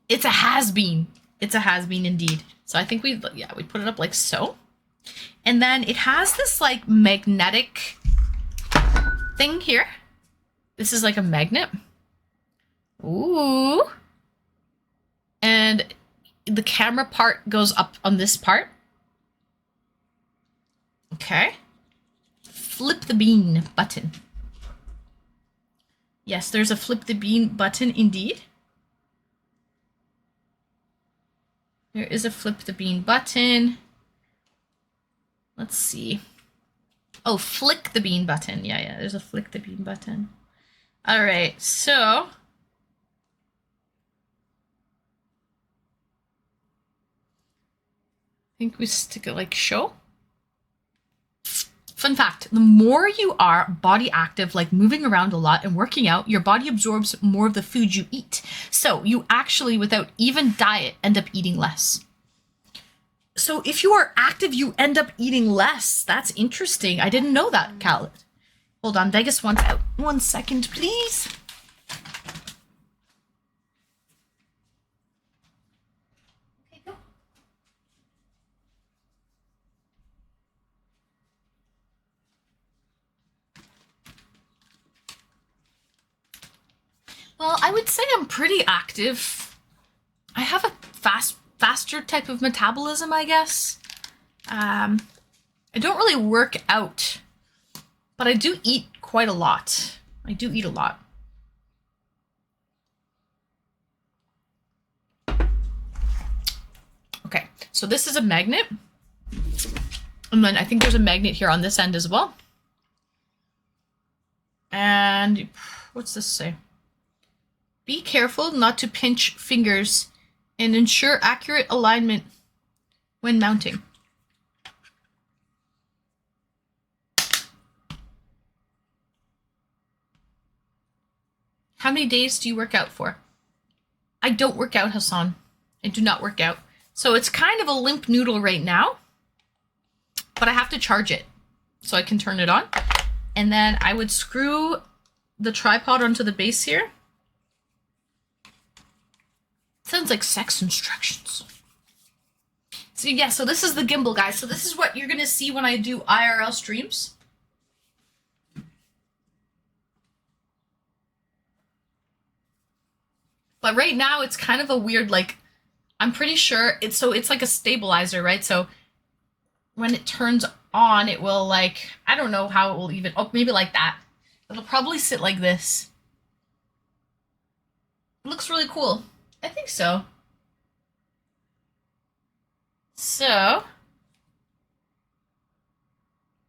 It's a has-been. It's a has-been indeed. So I think we put it up like so. And then it has this like magnetic thing here. This is like a magnet. Ooh. And the camera part goes up on this part. Okay. Flip the bean button. Yes, there's a flip the bean button indeed. There is a flip the bean button. Let's see. Oh, flick the bean button. Yeah, there's a flick the bean button. All right, so I think we stick it like show. Fun fact, the more you are body active, like moving around a lot and working out, your body absorbs more of the food you eat. So you actually, without even diet, end up eating less. So if you are active, you end up eating less. That's interesting. I didn't know that, Khaled. Hold on, Vegas wants out. 1 second, please. Okay, go. Well, I would say I'm pretty active. I have a faster type of metabolism, I guess. I don't really work out, but I do eat quite a lot. I do eat a lot. Okay, so this is a magnet. And then I think there's a magnet here on this end as well. And what's this say? Be careful not to pinch fingers and ensure accurate alignment when mounting. How many days do you work out for? I don't work out, Hassan. I do not work out. So it's kind of a limp noodle right now, but I have to charge it so I can turn it on. And then I would screw the tripod onto the base here. Sounds like sex instructions. So yeah, so this is the gimbal, guys. So this is what you're gonna see when I do IRL streams. But right now it's kind of a weird, like, I'm pretty sure it's like a stabilizer, right? So when it turns on, it will like, I don't know how it will even, oh, maybe like that. It'll probably sit like this. It looks really cool. I think so. So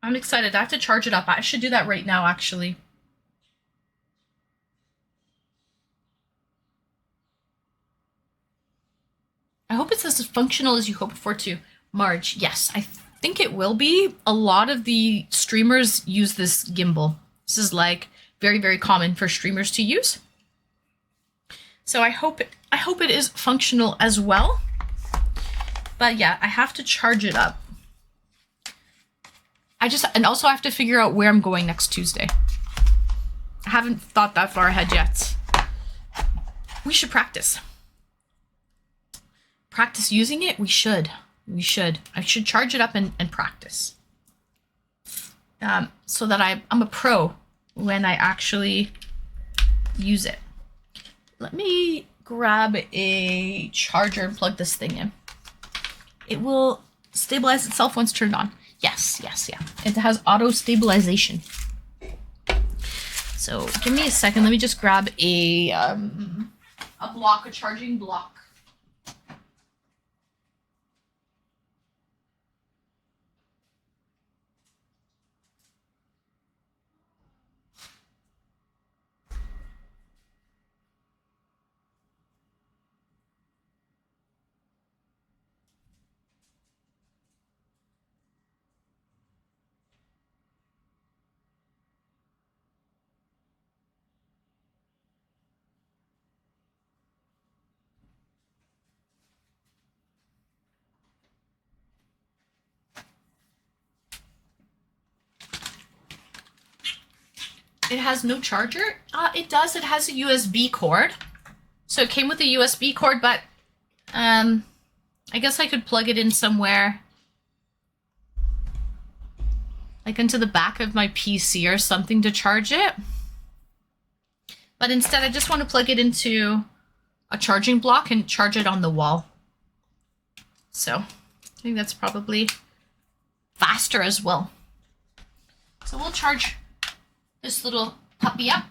I'm excited. I have to charge it up. I should do that right now, actually. I hope it's as functional as you hope for too. Marge, yes, I think it will be. A lot of the streamers use this gimbal. This is like very, very common for streamers to use. So I hope it is functional as well. But yeah, I have to charge it up. And also I have to figure out where I'm going next Tuesday. I haven't thought that far ahead yet. We should practice. Practice using it? We should. I should charge it up and practice. So that I'm a pro when I actually use it. Let me grab a charger and plug this thing in. It will stabilize itself once turned on. Yes, yeah. It has auto stabilization. So give me a second. Let me just grab a charging block. It has no charger. It does. It has a USB cord. So it came with a USB cord, but I guess I could plug it in somewhere. Like into the back of my PC or something to charge it. But instead, I just want to plug it into a charging block and charge it on the wall. So I think that's probably faster as well. So we'll charge this little puppy up.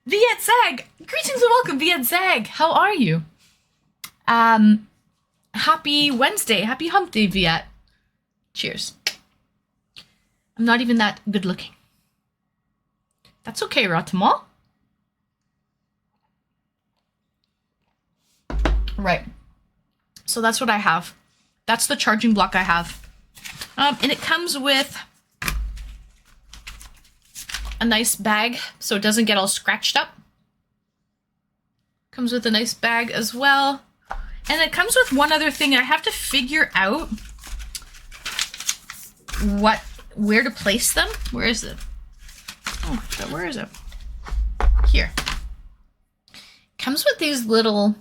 Viet Zag! Greetings and welcome, Viet Zag! How are you? Happy Wednesday. Happy hump day, Viet. Cheers. I'm not even that good looking. That's okay, Ratamal. Right. So that's what I have. That's the charging block I have. And it comes with a nice bag so it doesn't get all scratched up. Comes with a nice bag as well. And it comes with one other thing. I have to figure out where to place them. Where is it? Oh, where is it? Here. Comes with these little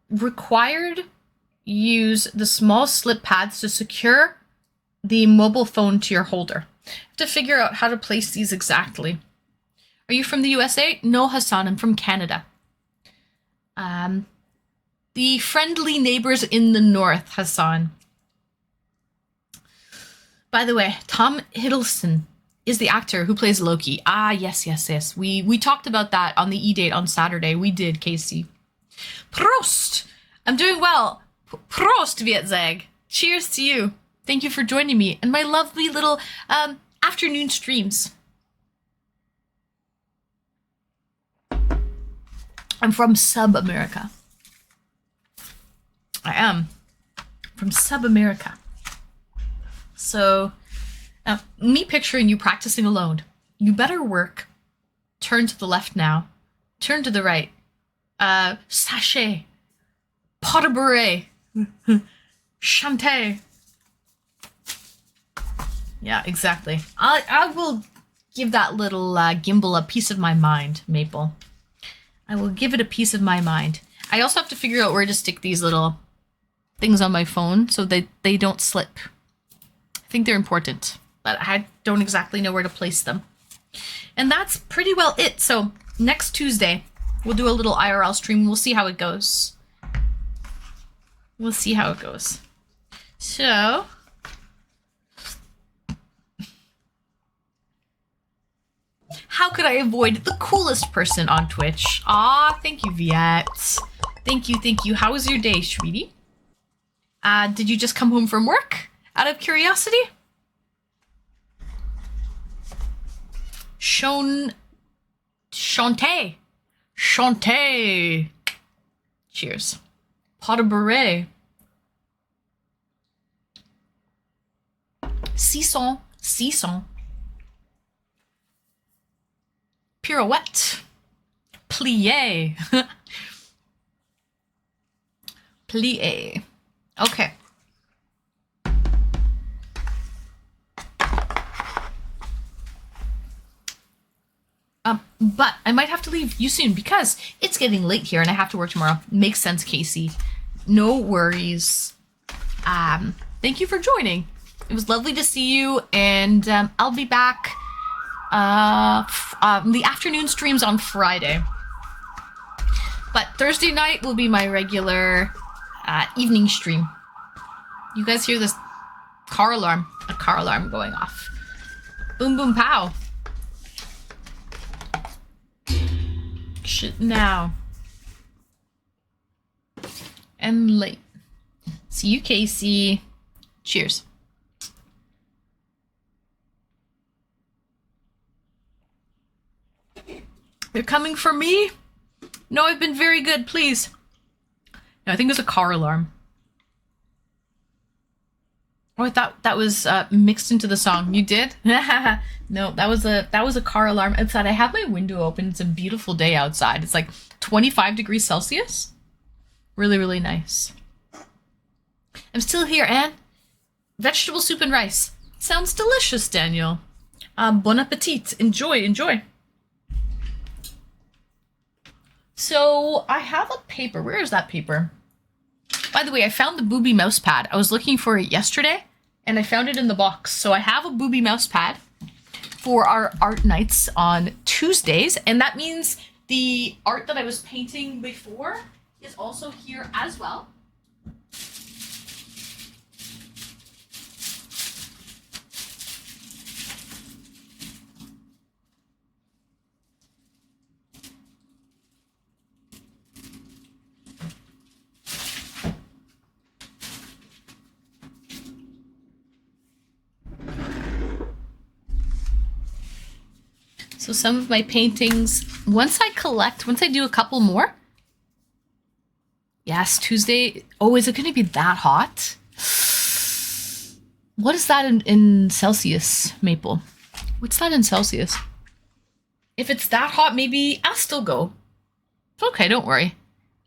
required use the small slip pads to secure the mobile phone to your holder. I have to figure out how to place these exactly. Are you from the USA? No, Hassan, I'm from Canada. The friendly neighbors in the north, Hassan. By the way, Tom Hiddleston is the actor who plays Loki. Ah, yes. We talked about that on the E-Date on Saturday. We did, Casey. Prost! I'm doing well. Prost, Vietzag. Cheers to you. Thank you for joining me and my lovely little afternoon streams. I'm from Sub-America. I am from Sub-America. So, me picturing you practicing alone. You better work. Turn to the left now. Turn to the right. Sachet. Pot de beret. Chante. Yeah, exactly. I will give that little gimbal a piece of my mind, Maple. I will give it a piece of my mind. I also have to figure out where to stick these little things on my phone so that they don't slip. I think they're important, but I don't exactly know where to place them. And that's pretty well it. So next Tuesday, we'll do a little IRL stream. We'll see how it goes. We'll see how it goes. So, how could I avoid the coolest person on Twitch? Aw, thank you, Viet. Thank you. How was your day, sweetie? Did you just come home from work? Out of curiosity? Chante. Cheers. Pot de beret. Sisson. Pirouette. Plié. Plié. Okay. But I might have to leave you soon because it's getting late here and I have to work tomorrow. Makes sense, Casey. No worries. Thank you for joining. It was lovely to see you, and I'll be back the afternoon streams on Friday. But Thursday night will be my regular evening stream. You guys hear this car alarm? A car alarm going off. Boom, boom, pow. Shit now. And late. See you, Casey. Cheers. They're coming for me? No, I've been very good, please. No, I think it was a car alarm. Oh, I thought that was mixed into the song. You did? No, that was a car alarm outside. I have my window open. It's a beautiful day outside. It's like 25 degrees Celsius. Really, really nice. I'm still here, Anne. Vegetable soup and rice. Sounds delicious, Daniel. Bon appetit. Enjoy, enjoy. So I have a paper. Where is that paper? By the way, I found the Booby mouse pad. I was looking for it yesterday, and I found it in the box. So I have a Booby mouse pad for our art nights on Tuesdays, and that means the art that I was painting before is also here as well. So some of my paintings, once I do a couple more. Yes, Tuesday. Oh, is it going to be that hot? What is that in Celsius, Maple? What's that in Celsius? If it's that hot, maybe I'll still go. Okay, don't worry.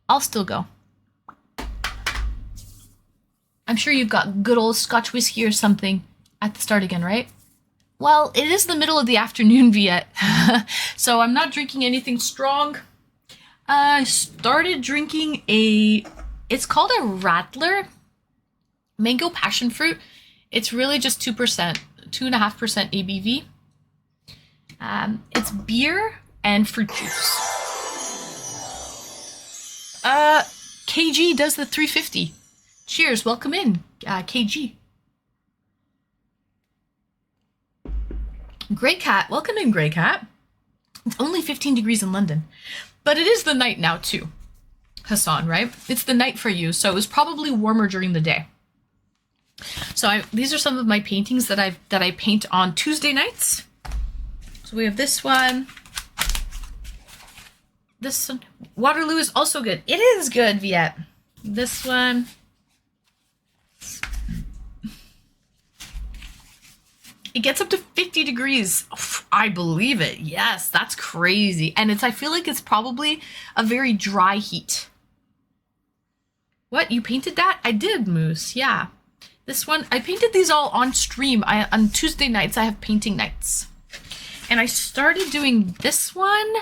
I'll still go. I'm sure you've got good old Scotch whiskey or something at the start again, right? Well, it is the middle of the afternoon, Viet, so I'm not drinking anything strong. I started drinking it's called a Radler mango passion fruit. It's really just 2%, 2.5% ABV. It's beer and fruit juice. KG does the 350. Cheers, welcome in, KG. Grey Cat, welcome in, Grey Cat. It's only 15 degrees in London, but it is the night now too, Hassan, right? It's the night for you, so it was probably warmer during the day. So these are some of my paintings that I paint on Tuesday nights. So we have this one. This one. Waterloo is also good. It is good, Viet. This one. It gets up to 50 degrees. I believe it. Yes, that's crazy. And I feel like it's probably a very dry heat. What? You painted that? I did, Moose. Yeah. This one, I painted these all on stream. On Tuesday nights, I have painting nights. And I started doing this one.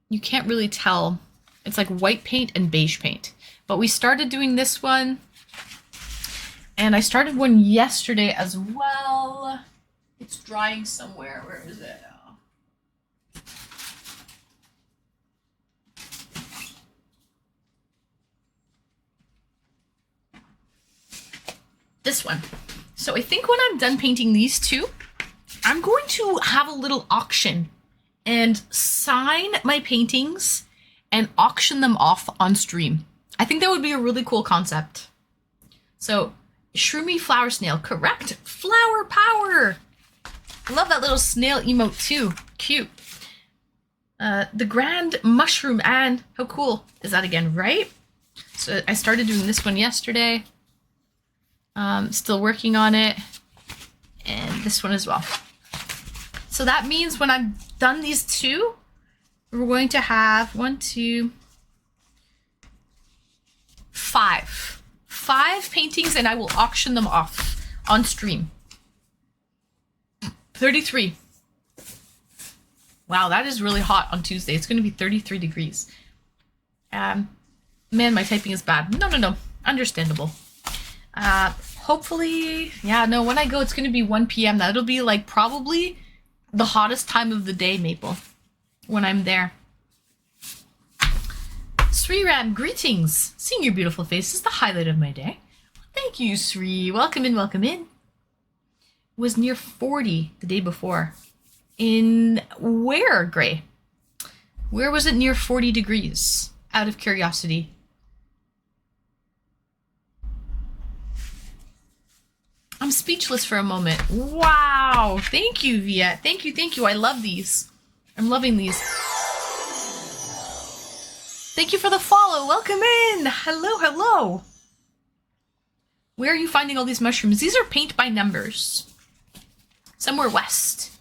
You can't really tell. It's like white paint and beige paint. But we started doing this one. And I started one yesterday as well. It's drying somewhere. Where is it? This one. So I think when I'm done painting these two, I'm going to have a little auction and sign my paintings and auction them off on stream. I think that would be a really cool concept. So Shroomy Flower Snail, correct. Flower power. I love that little snail emote too. Cute. The Grand Mushroom, and how cool is that again, right? So I started doing this one yesterday. Still working on it. And this one as well. So that means when I'm done these two, we're going to have 5 paintings, and I will auction them off on stream. 33. Wow, that is really hot on Tuesday. It's going to be 33 degrees. Man, my typing is bad. No. Understandable. Hopefully, yeah, no, when I go, it's going to be 1 p.m. That'll be like probably the hottest time of the day, Maple, when I'm there. Sriram, greetings. Seeing your beautiful face is the highlight of my day. Thank you, Sri. Welcome in, welcome in. It was near 40 the day before. In where, Gray? Where was it near 40 degrees? Out of curiosity. I'm speechless for a moment. Wow. Thank you, Viet. Thank you. I love these. I'm loving these. Thank you for the follow. Welcome in. Hello. Where are you finding all these mushrooms? These are paint by numbers. Somewhere west.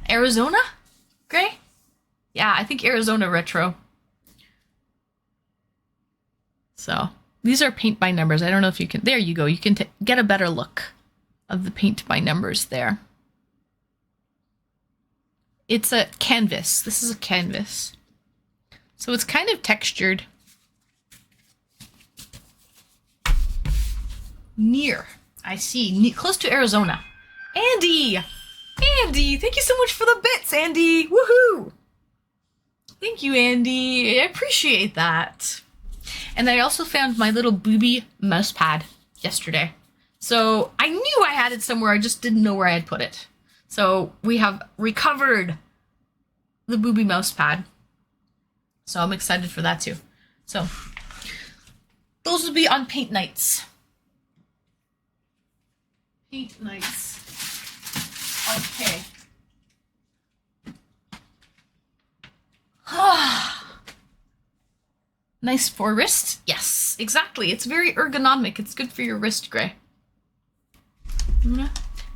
Arizona? Gray? Yeah, I think Arizona retro. So, These are paint by numbers. I don't know if you can. There you go. You can get a better look of the paint by numbers there. It's a canvas. This is a canvas. So it's kind of textured. Near. I see. Close to Arizona. Andy! Andy! Thank you so much for the bits, Andy! Woohoo! Thank you, Andy. I appreciate that. And I also found my little booby mouse pad yesterday. So I knew I had it somewhere, I just didn't know where I had put it. So we have recovered the booby mouse pad. So I'm excited for that too. So those will be on paint nights. Paint nights. Okay. Nice for wrist? Yes, exactly. It's very ergonomic. It's good for your wrist, Gray.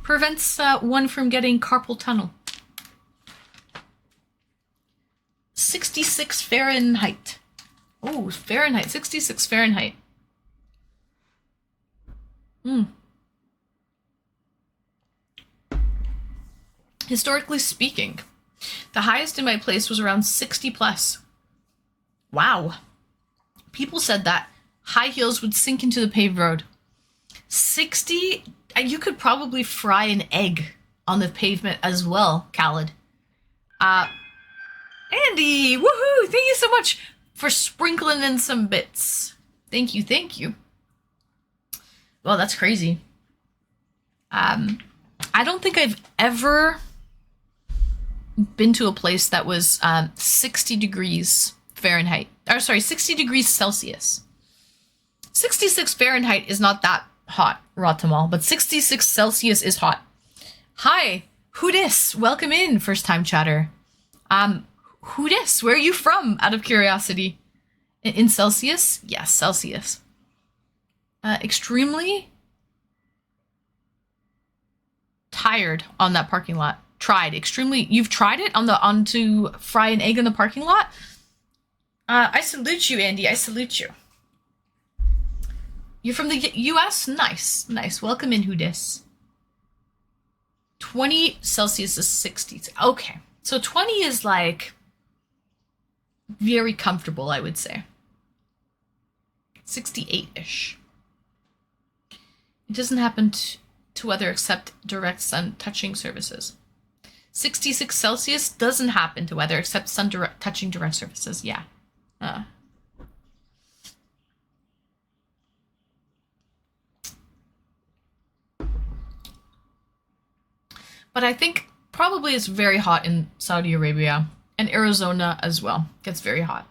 Prevents one from getting carpal tunnel. 66 Fahrenheit. Oh, Fahrenheit. 66 Fahrenheit. Historically speaking, the highest in my place was around 60 plus. Wow. People said that high heels would sink into the paved road. 60, you could probably fry an egg on the pavement as well, Khaled. Andy, woohoo! Thank you so much for sprinkling in some bits. Thank you, thank you. Well, that's crazy. I don't think I've ever been to a place that was 60 degrees Fahrenheit. Or sorry, 60 degrees Celsius. 66 Fahrenheit is not that hot, Rotamal, but 66 Celsius is hot. Hi, who dis? Welcome in, first time chatter. Who dis? Where are you from, out of curiosity? In Celsius? Yes, Celsius. Extremely tired on that parking lot. Tried extremely. You've tried it on to fry an egg in the parking lot? I salute you, Andy. I salute you. You're from the US? Nice. Nice. Welcome in, who dis? 20 Celsius is 60. Okay. So 20 is like very comfortable, I would say. 68-ish. It doesn't happen to weather except direct sun touching surfaces. 66 Celsius doesn't happen to weather except sun touching direct surfaces. Yeah. But I think probably it's very hot in Saudi Arabia and Arizona as well. It gets very hot.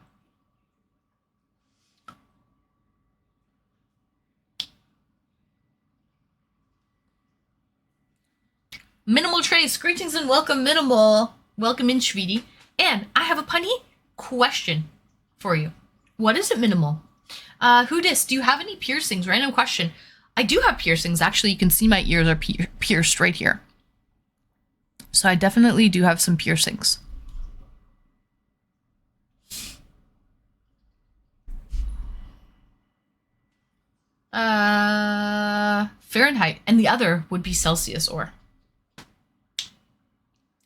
Minimal Trace, greetings and welcome, Minimal. Welcome in, Shvidi. And I have a punny question for you. What is it, Minimal? Who dis? Do you have any piercings? Random question. I do have piercings. Actually, you can see my ears are pierced right here. So I definitely do have some piercings. Fahrenheit, and the other would be Celsius or.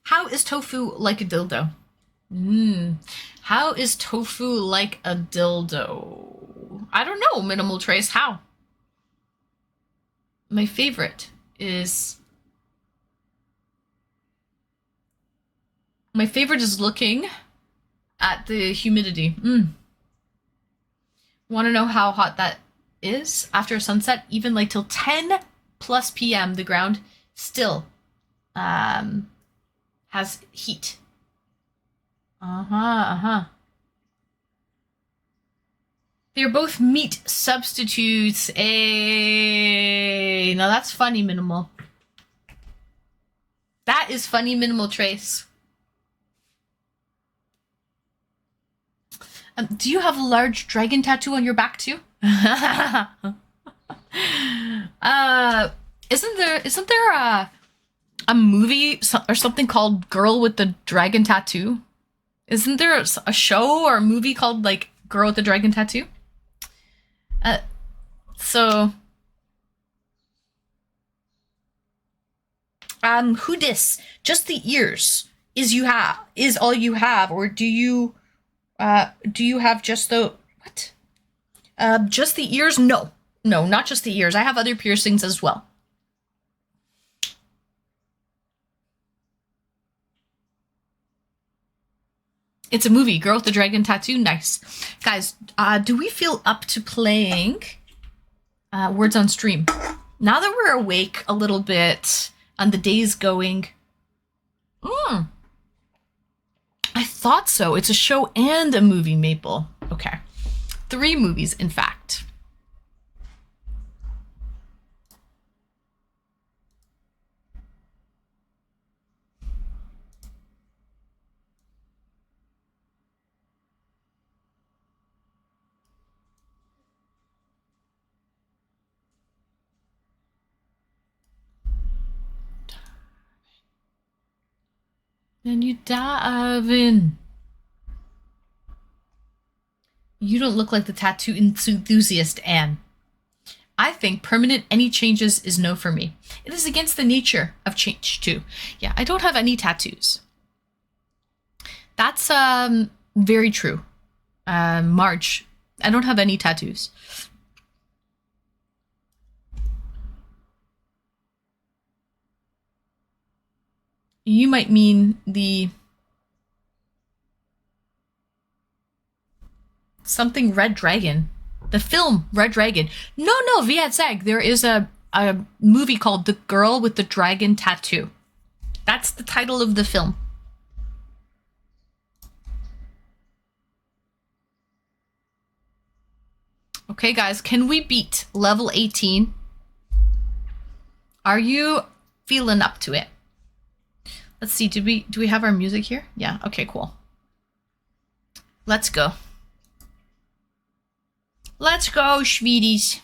How is tofu like a dildo? How is tofu like a dildo? I don't know, Minimal Trace. How? My favorite is looking at the humidity. Want to know how hot that is after sunset? Even like till 10 plus p.m. the ground still has heat. They're both meat substitutes. Now that's funny, Minimal. That is funny, Minimal Trace. Do you have a large dragon tattoo on your back too? Isn't there a movie or something called Girl with the Dragon Tattoo? Isn't there a show or a movie called like Girl with the Dragon Tattoo? So, who dis? Just the ears is all you have, or do you have just the what? Just the ears? No, no, not just the ears. I have other piercings as well. It's a movie. Girl with the Dragon Tattoo. Nice. Guys, do we feel up to playing Words on Stream? Now that we're awake a little bit and the day's going. I thought so. It's a show and a movie, Maple. Okay. 3 movies, in fact. Then you dive in. You don't look like the tattoo enthusiast, Anne. I think permanent any changes is no for me. It is against the nature of change, too. Yeah, I don't have any tattoos. That's very true. Marge, I don't have any tattoos. You might mean the something Red Dragon. The film Red Dragon. No, Viet Zag. There is a movie called The Girl with the Dragon Tattoo. That's the title of the film. Okay, guys, can we beat level 18? Are you feeling up to it? Let's see, do we have our music here? Yeah, okay, cool. Let's go. Let's go, sweeties.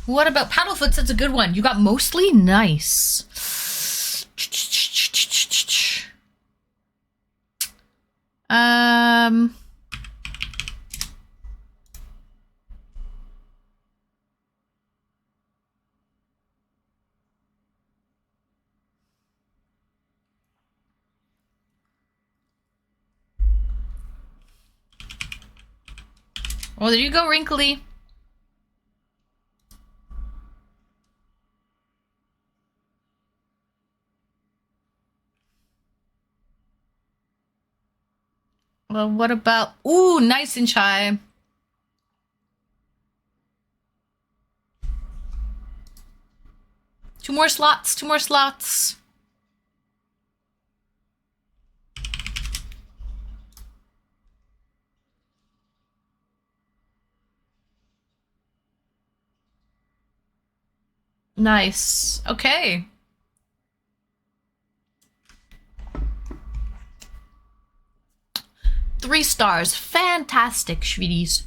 What about Paddlefoots? That's a good one. You got mostly nice. Well, there you go, Wrinkly. Well, what about... Ooh, nice and shy. Two more slots. Nice. Okay. Three stars. Fantastic, sweeties.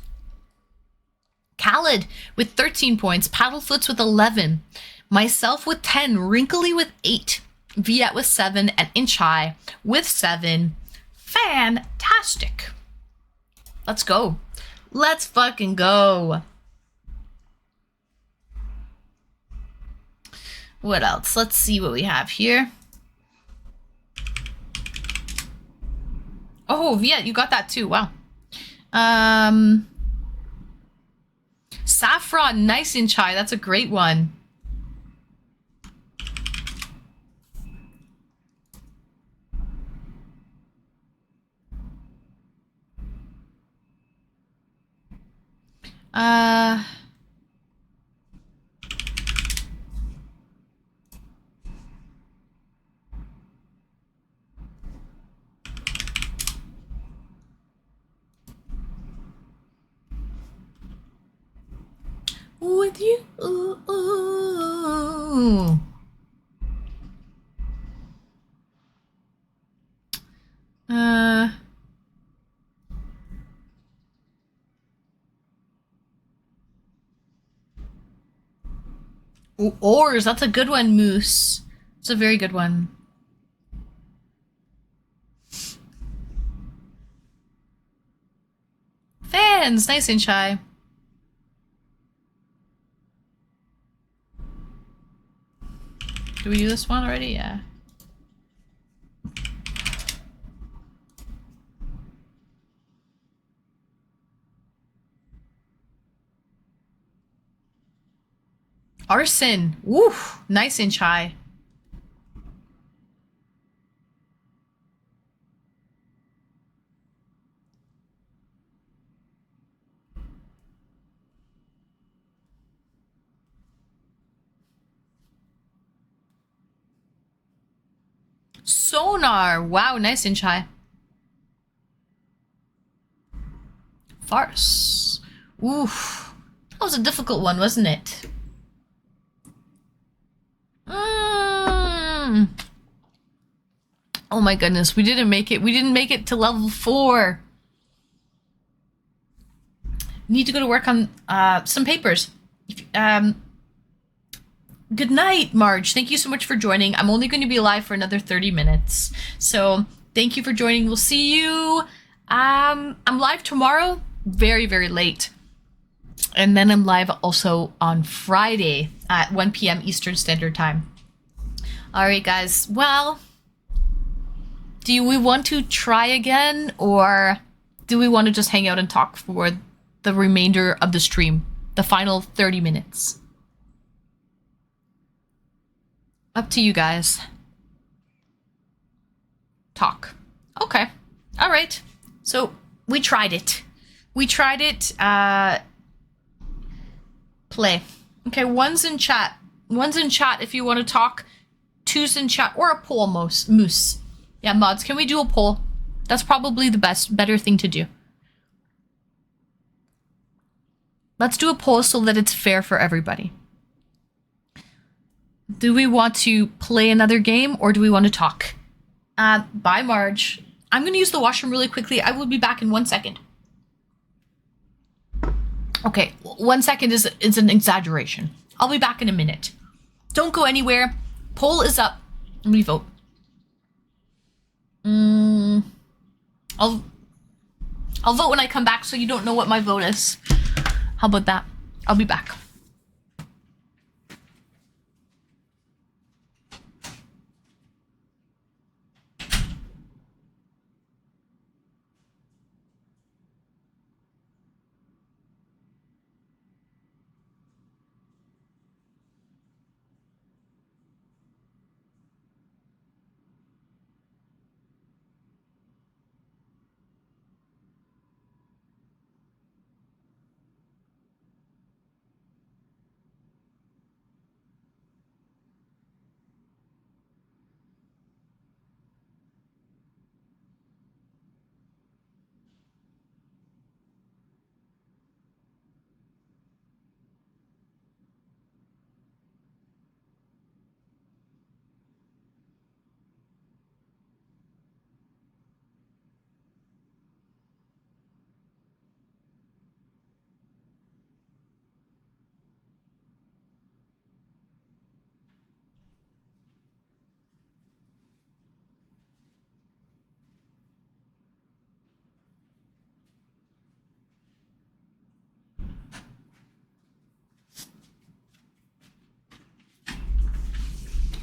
Khaled with 13 points. Paddlefoots with 11. Myself with 10. Wrinkly with 8. Viet with 7. And Inchai with 7. Fantastic. Let's go. Let's fucking go. What else? Let's see what we have here. Oh, Viet, you got that too. Wow. Saffron, nice in chai. That's a great one. Uh... With you. Ooh, ooh. Uh... Ooh, oars, that's a good one, Moose. It's a very good one. Fans, nice and shy. Do we do this one already? Yeah. Arson. Woo! Nice and shy. Sonar. Wow, nice and shy. Farce. Oof. That was a difficult one, wasn't it? Oh my goodness, we didn't make it. We didn't make it to level 4. Need to go to work on some papers. Good night, Marge. Thank you so much for joining. I'm only going to be live for another 30 minutes. So thank you for joining. We'll see you. I'm live tomorrow, very, very late. And then I'm live also on Friday at 1 p.m. Eastern Standard Time. All right, guys. Well, do we want to try again, or do we want to just hang out and talk for the remainder of the stream, the final 30 minutes? Up to you guys. Talk. Okay. All right. So we tried it. We tried it. Play. Okay, one's in chat. One's in chat if you want to talk. Two's in chat. Or a poll, Moose. Yeah, mods, can we do a poll? That's probably the better thing to do. Let's do a poll so that it's fair for everybody. Do we want to play another game, or do we want to talk? Bye, Marge. I'm going to use the washroom really quickly. I will be back in 1 second. Okay, 1 second is an exaggeration. I'll be back in a minute. Don't go anywhere. Poll is up. Let me vote. I'll vote when I come back so you don't know what my vote is. How about that? I'll be back.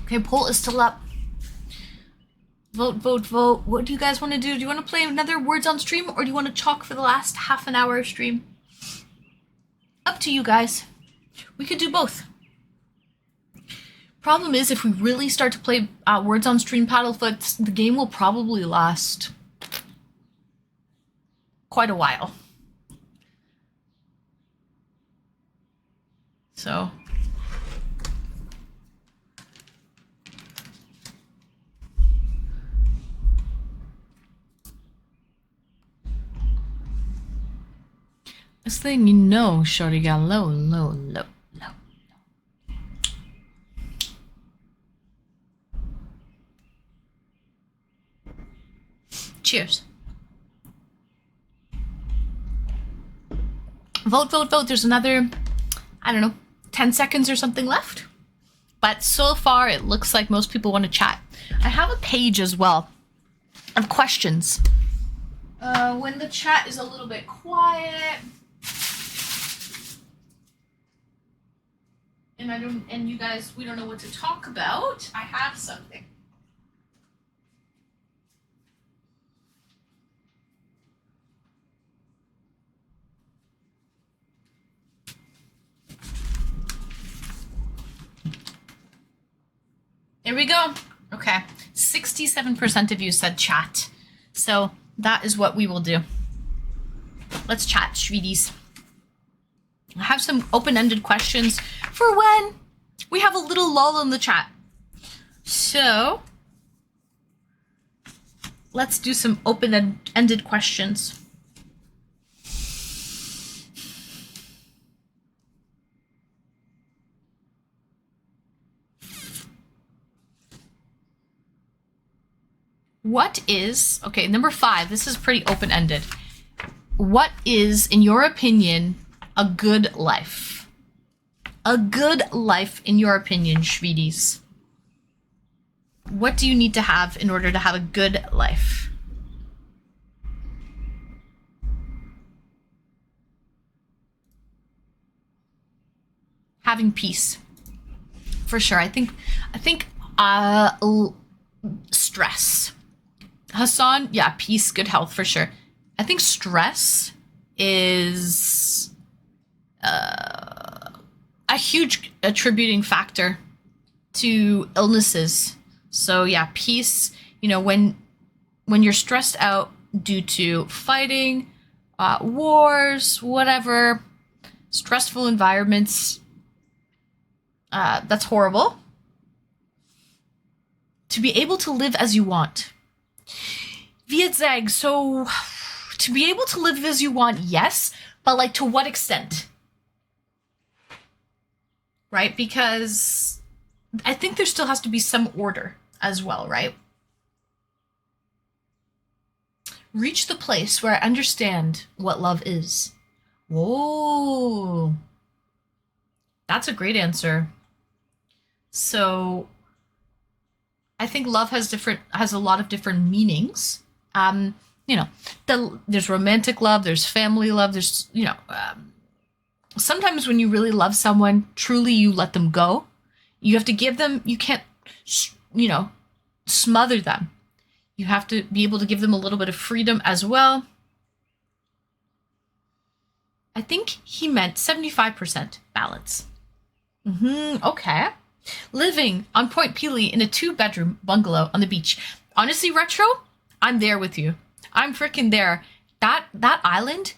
Okay, poll is still up. Vote, vote, vote. What do you guys want to do? Do you want to play another Words on Stream, or do you want to talk for the last half an hour of stream? Up to you guys. We could do both. Problem is, if we really start to play Words on Stream Paddlefoot, the game will probably last quite a while. So this thing, you know, shorty got low, low, low, low. Cheers. Vote, vote, vote. There's another, I don't know, 10 seconds or something left. But so far, it looks like most people want to chat. I have a page as well of questions. When the chat is a little bit quiet, and you guys, we don't know what to talk about, I have something. Here we go. Okay. 67% of you said chat. So that is what we will do. Let's chat, sweeties. I have some open-ended questions for when we have a little lull in the chat. So let's do some open-ended questions. What is, okay, number 5, this is pretty open-ended. What is, in your opinion, a good life? A good life, in your opinion, Shveedies. What do you need to have in order to have a good life? Having peace. For sure. I think stress. Hassan, yeah, peace, good health, for sure. I think stress is a huge attributing factor to illnesses. So yeah, peace, you know, when you're stressed out due to fighting, wars, whatever, stressful environments, that's horrible. To be able to live as you want. Vietzeg, so to be able to live as you want, yes, but like to what extent? Right? Because I think there still has to be some order as well, right? Reach the place where I understand what love is. Whoa. That's a great answer. So I think love has a lot of different meanings. You know, there's romantic love, there's family love, there's, you know, sometimes when you really love someone, truly you let them go. You have to give them, you can't, you know, smother them. You have to be able to give them a little bit of freedom as well. I think he meant 75% balance. Okay. Living on Point Pelee in a 2-bedroom bungalow on the beach. Honestly, Retro, I'm there with you. I'm freaking there. That island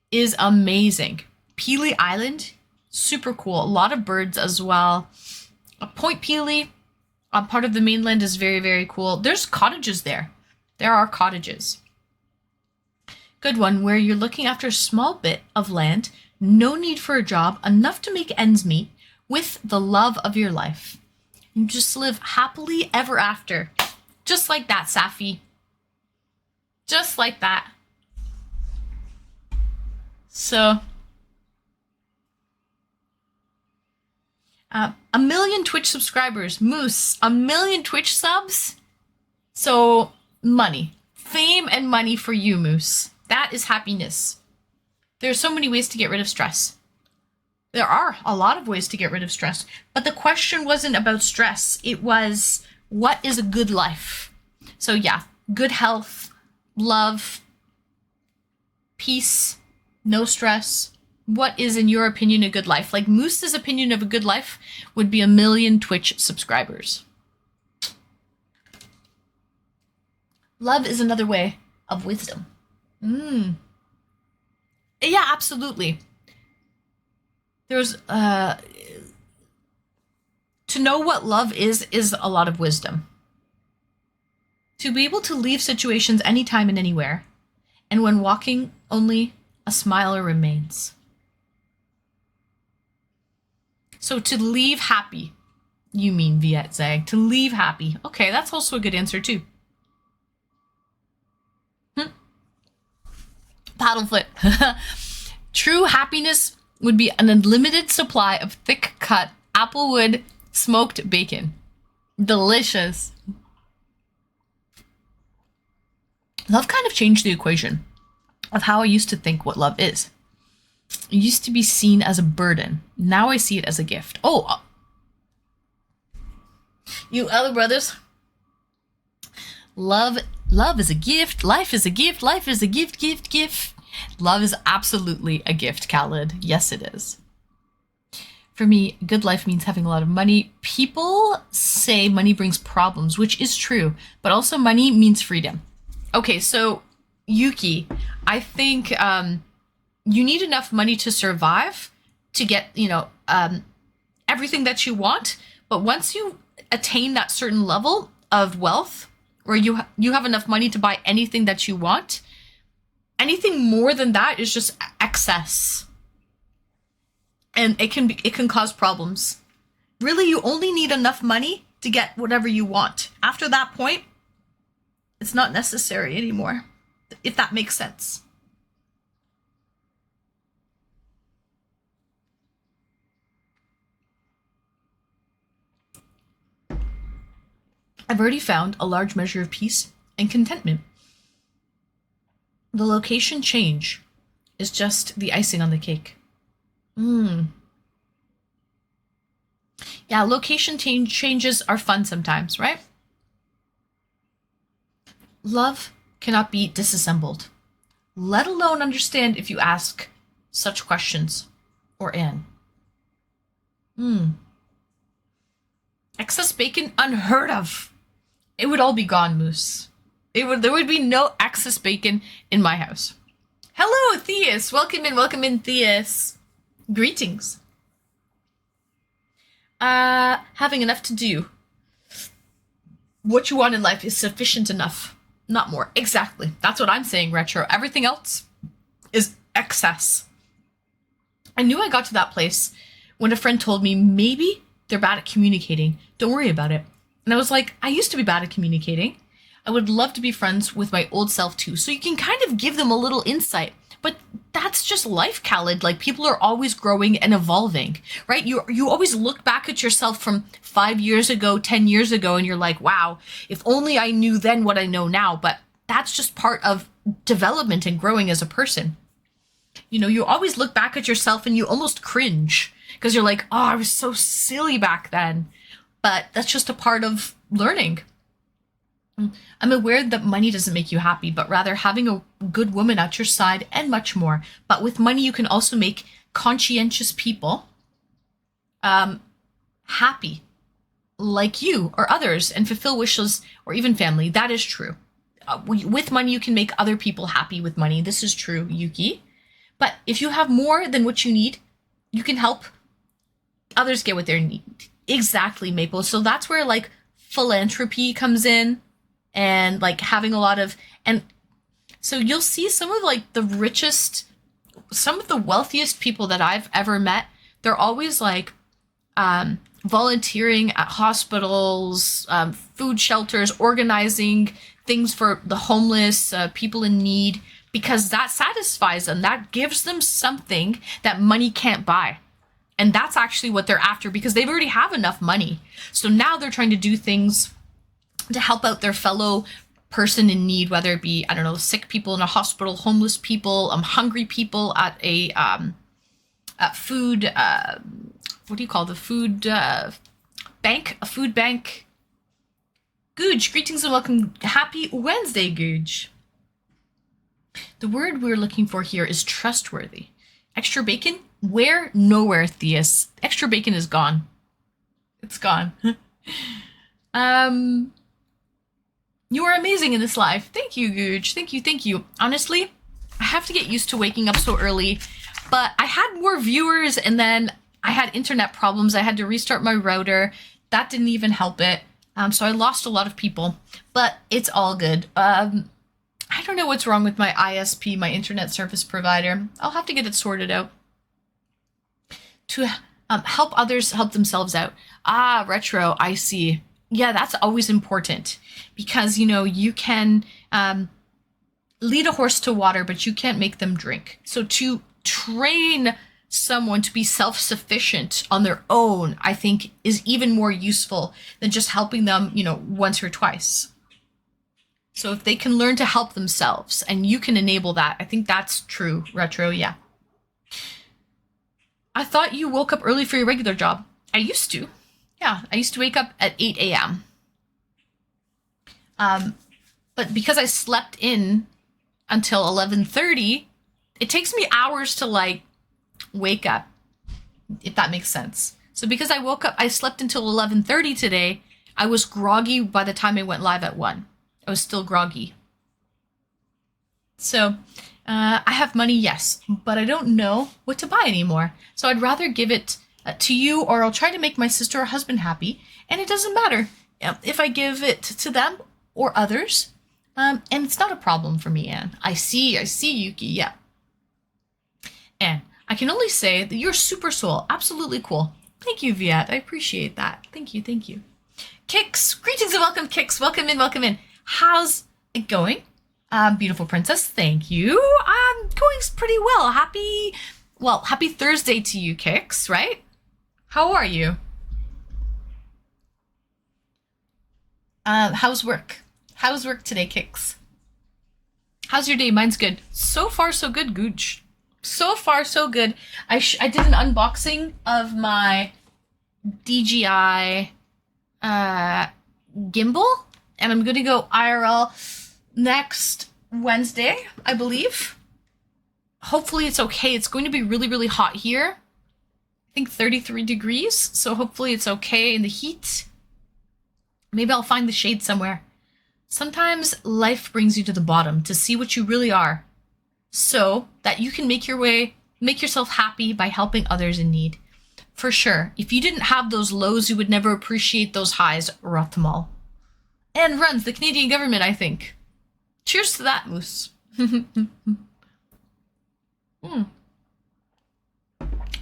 is amazing. Pelee Island, super cool. A lot of birds as well. Point Pelee, part of the mainland, is very, very cool. There's cottages there. There are cottages. Good one, where you're looking after a small bit of land, no need for a job, enough to make ends meet, with the love of your life. You just live happily ever after. Just like that, Safi. Just like that. So, 1 million Twitch subscribers. Moose, 1 million Twitch subs? So, money. Fame and money for you, Moose. That is happiness. There's so many ways to get rid of stress. There are a lot of ways to get rid of stress. But the question wasn't about stress. It was, what is a good life? So yeah, good health, love, peace, no stress. What is, in your opinion, a good life? Like Moose's opinion of a good life would be 1 million Twitch subscribers. Love is another way of wisdom. Yeah, absolutely. There's to know what love is a lot of wisdom. To be able to leave situations anytime and anywhere, and when walking, only a smiler remains. So to leave happy, you mean Viet Zag. To leave happy. Okay, that's also a good answer too. Paddlefoot. True happiness would be an unlimited supply of thick-cut applewood smoked bacon. Delicious. Love kind of changed the equation of how I used to think what love is. It used to be seen as a burden. Now I see it as a gift. Oh, you other brothers. Love is a gift. Life is a gift. Life is a gift. Love is absolutely a gift, Khaled. Yes, it is. For me, good life means having a lot of money. People say money brings problems, which is true, but also money means freedom. Okay, so Yuki, I think you need enough money to survive, to get, everything that you want. But once you attain that certain level of wealth, where you have enough money to buy anything that you want, anything more than that is just excess. And it can cause problems. Really, you only need enough money to get whatever you want. After that point, it's not necessary anymore, if that makes sense. I've already found a large measure of peace and contentment. The location change is just the icing on the cake. Yeah, location changes are fun sometimes, right? Love cannot be disassembled, let alone understand if you ask such questions. Or Anne. Excess bacon, unheard of. It would all be gone, Moose. There would be no excess bacon in my house. Hello, Theus. Welcome in, Theus. Greetings. Having enough to do what you want in life is sufficient enough, not more. Exactly. That's what I'm saying, Retro. Everything else is excess. I knew I got to that place when a friend told me maybe they're bad at communicating. Don't worry about it. And I was like, I used to be bad at communicating. I would love to be friends with my old self too. So you can kind of give them a little insight. But that's just life, Khaled. Like, people are always growing and evolving, right? You always look back at yourself from 5 years ago, 10 years ago, and you're like, wow, if only I knew then what I know now. But that's just part of development and growing as a person. You always look back at yourself and you almost cringe because you're like, oh, I was so silly back then. But that's just a part of learning. I'm aware that money doesn't make you happy, but rather having a good woman at your side and much more. But with money, you can also make conscientious people happy, like you or others, and fulfill wishes, or even family. That is true. With money, you can make other people happy with money. This is true, Yuki. But if you have more than what you need, you can help others get what they need. Exactly, Maple. So that's where, like, philanthropy comes in. And like having a lot of, and so you'll see some of like the richest, some of the wealthiest people that I've ever met, they're always like volunteering at hospitals, food shelters, organizing things for the homeless, people in need, because that satisfies them. That gives them something that money can't buy. And that's actually what they're after, because they already have enough money. So now they're trying to do things to help out their fellow person in need, whether it be, I don't know, sick people in a hospital, homeless people, hungry people at a food, what do you call the food bank? A food bank. Googe, greetings and welcome. Happy Wednesday, Googe. The word we're looking for here is trustworthy. Extra bacon? Where? Nowhere, Theus. Extra bacon is gone. It's gone. You are amazing in this life. Thank you, Googe. Thank you. Honestly, I have to get used to waking up so early. But I had more viewers, and then I had internet problems. I had to restart my router. That didn't even help it. So I lost a lot of people, but it's all good. I don't know what's wrong with my ISP, my internet service provider. I'll have to get it sorted out to help others help themselves out. Ah, retro, I see. Yeah, that's always important because, you can lead a horse to water, but you can't make them drink. So to train someone to be self-sufficient on their own, I think is even more useful than just helping them, once or twice. So if they can learn to help themselves and you can enable that, I think that's true, retro, yeah. I thought you woke up early for your regular job. I used to. Yeah, I used to wake up at 8 a.m. But because I slept in until 11:30, it takes me hours to wake up, if that makes sense. So because I slept until 11:30 today, I was groggy by the time I went live at 1. I was still groggy. So I have money, yes, but I don't know what to buy anymore. So I'd rather give it to you, or I'll try to make my sister or husband happy. And it doesn't matter if I give it to them or others. And it's not a problem for me, Anne. I see, Yuki, yeah. Anne, I can only say that you're super soul. Absolutely cool. Thank you, Viet. I appreciate that. Thank you. Kix, greetings and welcome, Kix. Welcome in. How's it going? Beautiful princess, thank you. Going pretty well. Happy Thursday to you, Kix, right? How are you? How's work? How's work today, Kix? How's your day? Mine's good. So far, so good, Gooch. So far, so good. I did an unboxing of my DJI gimbal, and I'm going to go IRL next Wednesday, I believe. Hopefully it's okay. It's going to be really, really hot here. I think 33 degrees, so hopefully it's okay in the heat. Maybe I'll find the shade somewhere. Sometimes life brings you to the bottom to see what you really are, so that you can make yourself happy by helping others in need. For sure. If you didn't have those lows, you would never appreciate those highs, Rothmal. And runs the Canadian government, I think. Cheers to that, Moose.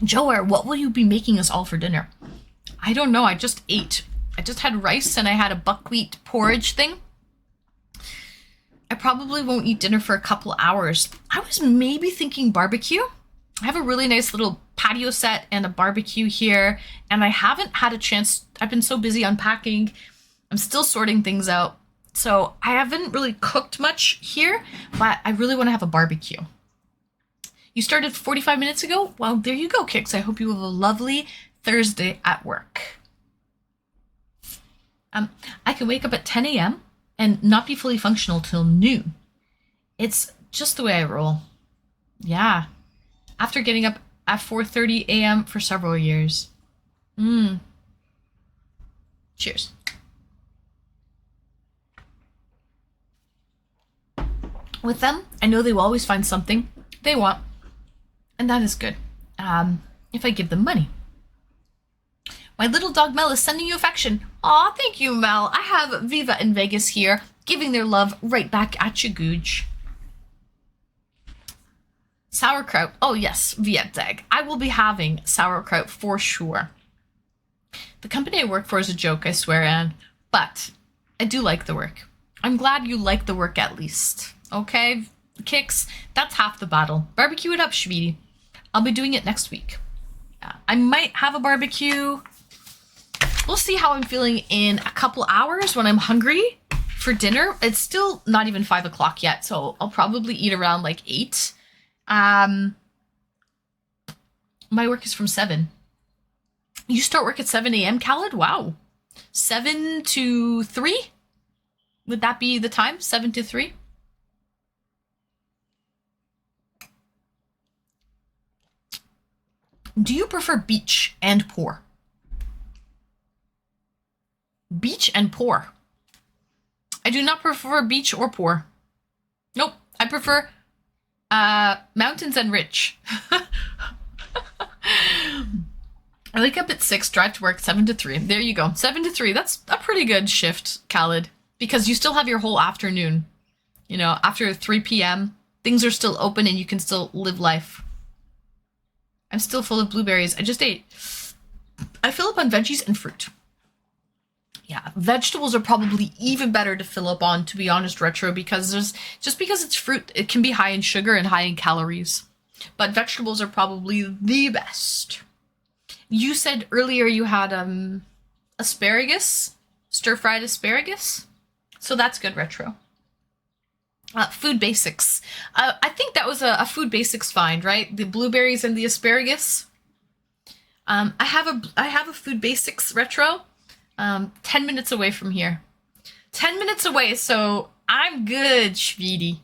Joer, what will you be making us all for dinner? I don't know. I just ate. I just had rice and I had a buckwheat porridge thing. I probably won't eat dinner for a couple hours. I was maybe thinking barbecue. I have a really nice little patio set and a barbecue here, and I haven't had a chance. I've been so busy unpacking. I'm still sorting things out. So I haven't really cooked much here, but I really want to have a barbecue. You started 45 minutes ago? Well, there you go, Kix. I hope you have a lovely Thursday at work. I can wake up at 10 a.m. and not be fully functional till noon. It's just the way I roll. Yeah. After getting up at 4:30 a.m. for several years. Cheers. With them, I know they will always find something they want, and that is good. If I give them money. My little dog Mel is sending you affection. Aw, thank you, Mel. I have Viva and Vegas here, giving their love right back at you, Googe. Sauerkraut. Oh, yes, Vietzeg. I will be having sauerkraut for sure. The company I work for is a joke, I swear, Anne. But I do like the work. I'm glad you like the work at least. Okay, Kix, that's half the battle. Barbecue it up, Schweetie. I'll be doing it next week. I might have a barbecue. We'll see how I'm feeling in a couple hours when I'm hungry for dinner. It's still not even 5 o'clock yet, so I'll probably eat around 8. My work is from 7. You start work at 7 a.m., Khaled? Wow. 7 to 3? Would that be the time? 7 to 3? Do you prefer beach and pour? Beach and pour. I do not prefer beach or pour. Nope. I prefer mountains and rich. I wake up at 6, drive to work 7 to 3. There you go. 7 to 3. That's a pretty good shift, Khaled, because you still have your whole afternoon. You know, after 3 p.m., things are still open and you can still live life. I'm still full of blueberries. I just ate. I fill up on veggies and fruit. Yeah, vegetables are probably even better to fill up on, to be honest, Retro, because because it's fruit, it can be high in sugar and high in calories. But vegetables are probably the best. You said earlier you had asparagus, stir-fried asparagus. So that's good, Retro. Food basics. I think that was a food basics find, right? The blueberries and the asparagus. I have a food basics, Retro. 10 minutes away from here. 10 minutes away, so I'm good, Shvidi.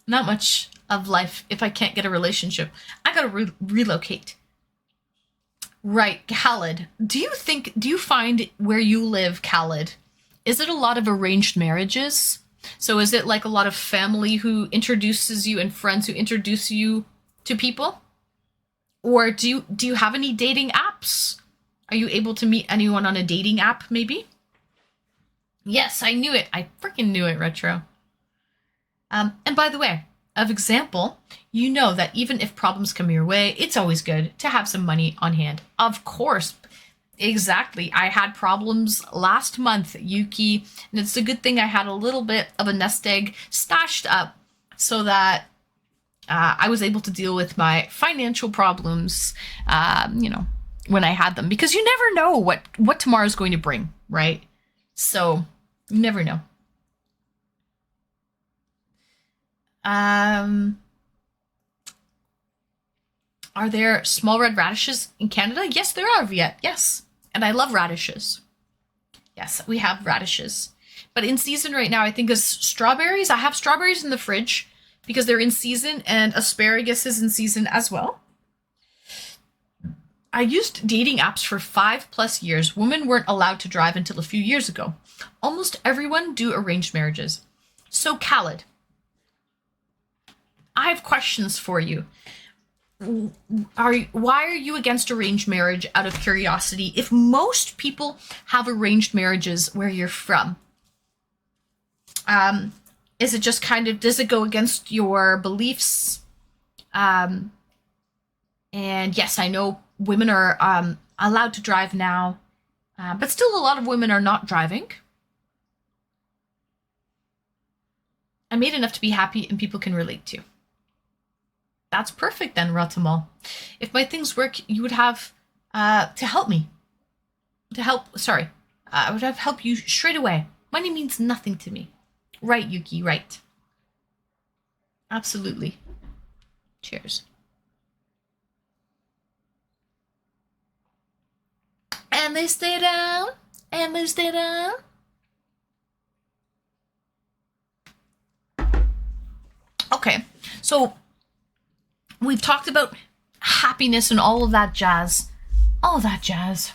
Not much of life if I can't get a relationship. I gotta relocate. Right, Khaled. Do you find where you live, Khaled, is it a lot of arranged marriages? So is it like a lot of family who introduces you and friends who introduce you to people? Or do you have any dating apps? Are you able to meet anyone on a dating app, maybe? Yes, I knew it. I freaking knew it, Retro. And by the way, of example, you know that even if problems come your way, it's always good to have some money on hand. Of course. Exactly. I had problems last month, Yuki, and it's a good thing I had a little bit of a nest egg stashed up so that I was able to deal with my financial problems, when I had them, because you never know what tomorrow's going to bring, right? So you never know. Are there small red radishes in Canada? Yes, there are, Viet. Yes. And I love radishes. Yes, we have radishes. But in season right now, I think is strawberries. I have strawberries in the fridge because they're in season, and asparagus is in season as well. I used dating apps for 5+ years. Women weren't allowed to drive until a few years ago. Almost everyone do arranged marriages. So, Khaled, I have questions for you. Why are you against arranged marriage out of curiosity if most people have arranged marriages where you're from? Is it just does it go against your beliefs? And yes, I know women are allowed to drive now, but still a lot of women are not driving. I made enough to be happy and people can relate to. That's perfect then, Ratamal. If my things work, you would have to help me. I would have help you straight away. Money means nothing to me. Right, Yuki, right. Absolutely. Cheers. And they stay down. And they stay down. Okay, so we've talked about happiness and all of that jazz. All of that jazz.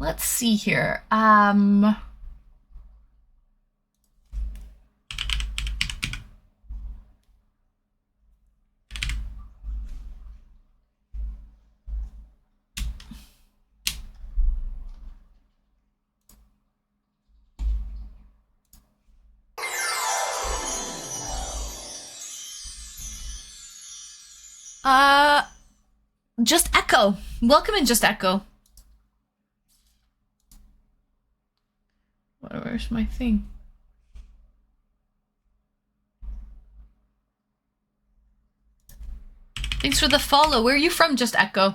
Let's see here. Just Echo. Welcome in, Just Echo. Where's my thing? Thanks for the follow. Where are you from, Just Echo?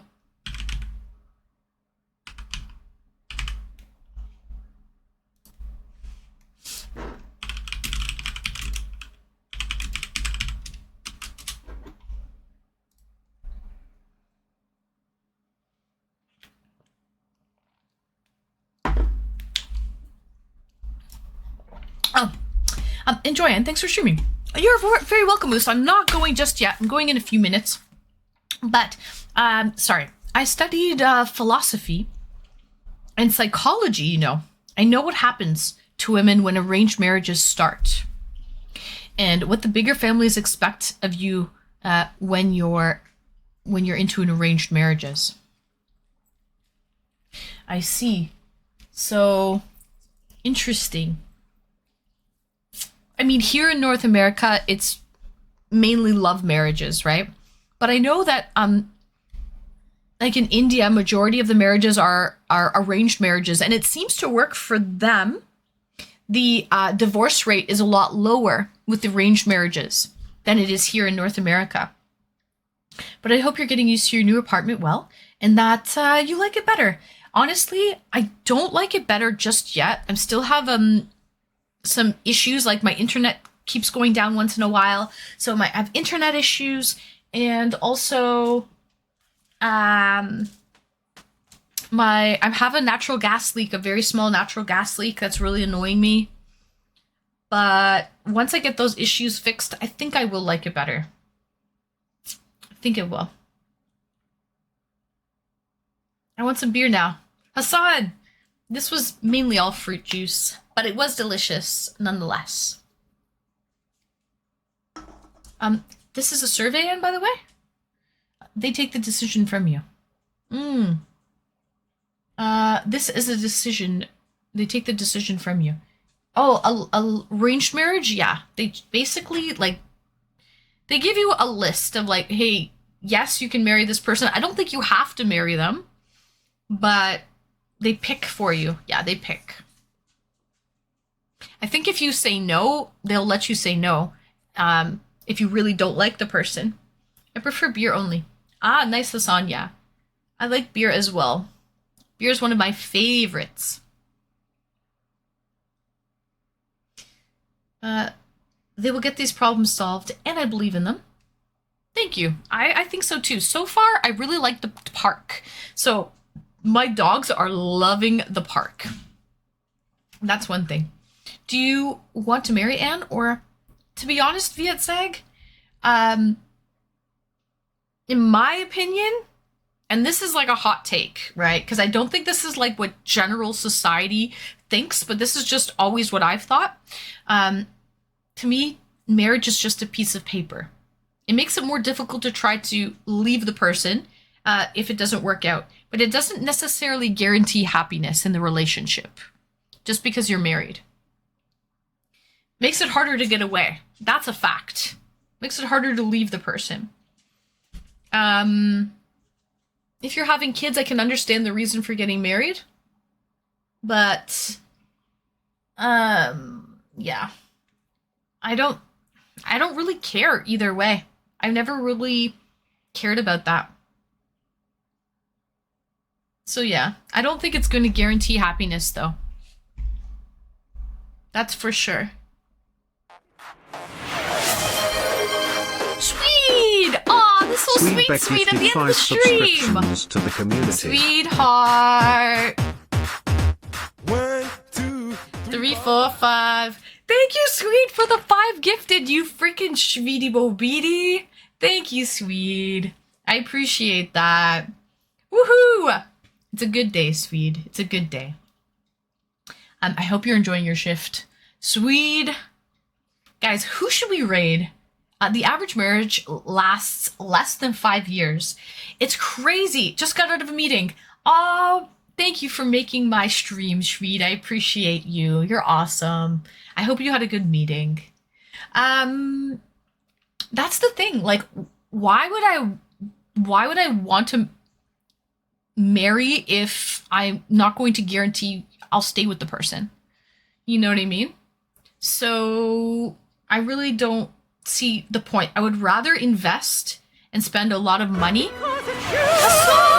Enjoy, and thanks for streaming. You're very welcome, Moose. I'm not going just yet. I'm going in a few minutes. But, sorry. I studied philosophy and psychology, you know. I know what happens to women when arranged marriages start. And what the bigger families expect of you when you're when you're into an arranged marriages. I see. So, interesting. I mean, here in North America, it's mainly love marriages, right? But I know that like in India, majority of the marriages are arranged marriages, and it seems to work for them. The divorce rate is a lot lower with arranged marriages than it is here in North America. But I hope you're getting used to your new apartment well, and that you like it better. Honestly, I don't like it better just yet. I still have some issues, like my internet keeps going down once in a while, so I have internet issues, and also I have a natural gas leak, a very small natural gas leak that's really annoying me. But once I get those issues fixed, I think I will like it better. I think it will. I want some beer now. Hassan! This was mainly all fruit juice, but it was delicious nonetheless. This is a survey, Anne, by the way? They take the decision from you. This is a decision. They take the decision from you. Oh, a arranged marriage? Yeah. They basically, like, they give you a list of, like, hey, yes, you can marry this person. I don't think you have to marry them, but they pick for you. Yeah, they pick. I think if you say no, they'll let you say no. If you really don't like the person. I prefer beer only. Ah, nice lasagna. I like beer as well. Beer is one of my favorites. They will get these problems solved, and I believe in them. Thank you. I think so too. So far, I really like the park. So my dogs are loving the park. That's one thing. Do you want to marry Anne, or, to be honest, Vietzag, in my opinion, and this is like a hot take, right? Because I don't think this is like what general society thinks, but this is just always what I've thought. To me, marriage is just a piece of paper. It makes it more difficult to try to leave the person if it doesn't work out. But it doesn't necessarily guarantee happiness in the relationship just because you're married. Makes it harder to get away. That's a fact. Makes it harder to leave the person. If you're having kids, I can understand the reason for getting married. But, yeah. I don't really care either way. I've never really cared about that. So yeah, I don't think it's going to guarantee happiness though. That's for sure. Swede! Aw, this is so sweet, sweet at the end of the stream! To the community. Sweetheart! 1, 2, 3, 4, 5. Thank you, Swede, for the 5 gifted, you freaking Shveedy Bobidi. Thank you, Swede. I appreciate that. Woohoo! It's a good day, Swede. It's a good day. I hope you're enjoying your shift. Swede. Guys, who should we raid? The average marriage lasts less than 5 years. It's crazy. Just got out of a meeting. Oh, thank you for making my stream, Shveed. I appreciate you. You're awesome. I hope you had a good meeting. That's the thing. Like, why would I want to marry if I'm not going to guarantee I'll stay with the person? You know what I mean? So I really don't see the point. I would rather invest and spend a lot of money. Hassan!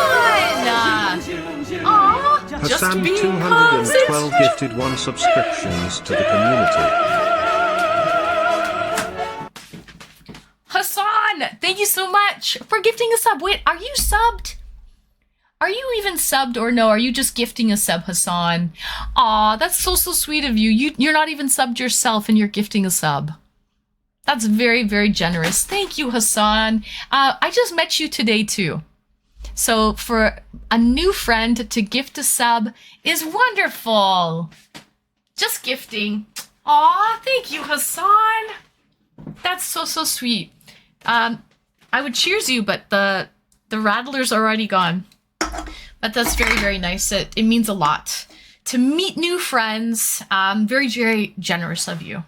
Hassan 212 gifted 1 subscriptions to the community. Hassan! Thank you so much for gifting a sub. Wait, are you subbed? Are you even subbed or no? Are you just gifting a sub, Hassan? Aw, that's so sweet of you. You're not even subbed yourself and you're gifting a sub. That's very, very generous. Thank you, Hassan. I just met you today too. So for a new friend to gift a sub is wonderful. Just gifting. Aw, thank you, Hassan. That's so sweet. I would cheers you, but the The Rattler's already gone. But that's very, very nice. It means a lot to meet new friends. Very, very generous of you.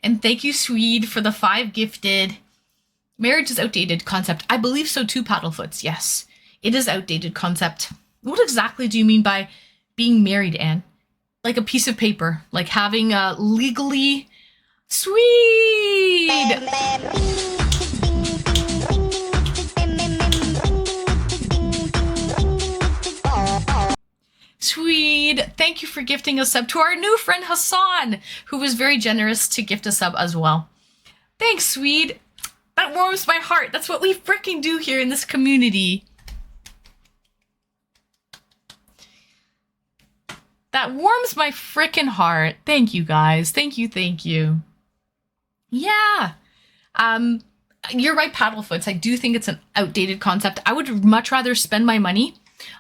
And thank you, Swede, for the 5 gifted. Marriage is outdated concept. I believe so too, Paddlefoots. Yes, it is outdated concept. What exactly do you mean by being married, Anne? Like a piece of paper, like having a legally Swede. Swede, thank you for gifting a sub to our new friend Hassan, who was very generous to gift a sub as well. Thanks, Swede. That warms my heart. That's what we freaking do here in this community. That warms my freaking heart. Thank you, guys. Thank you, thank you. Yeah. You're right, Paddlefoots. I do think it's an outdated concept. I would much rather spend my money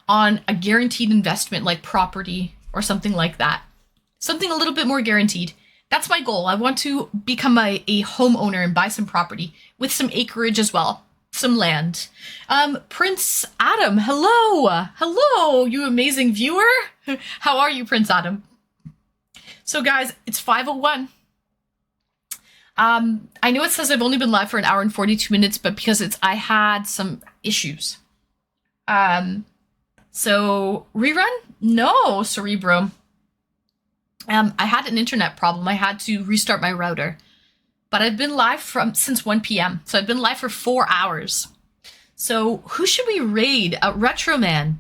on a guaranteed investment like property or something like that. Something a little bit more guaranteed. That's my goal. I want to become a homeowner and buy some property with some acreage as well. Some land. Prince Adam, hello. Hello, you amazing viewer. How are you, Prince Adam? So guys, it's 5:01. I know it says I've only been live for an hour and 42 minutes, but because I had some issues. So rerun? No, Cerebro. I had an internet problem. I had to restart my router. But I've been live since 1 p.m. So I've been live for 4 hours. So who should we raid? Retro Man.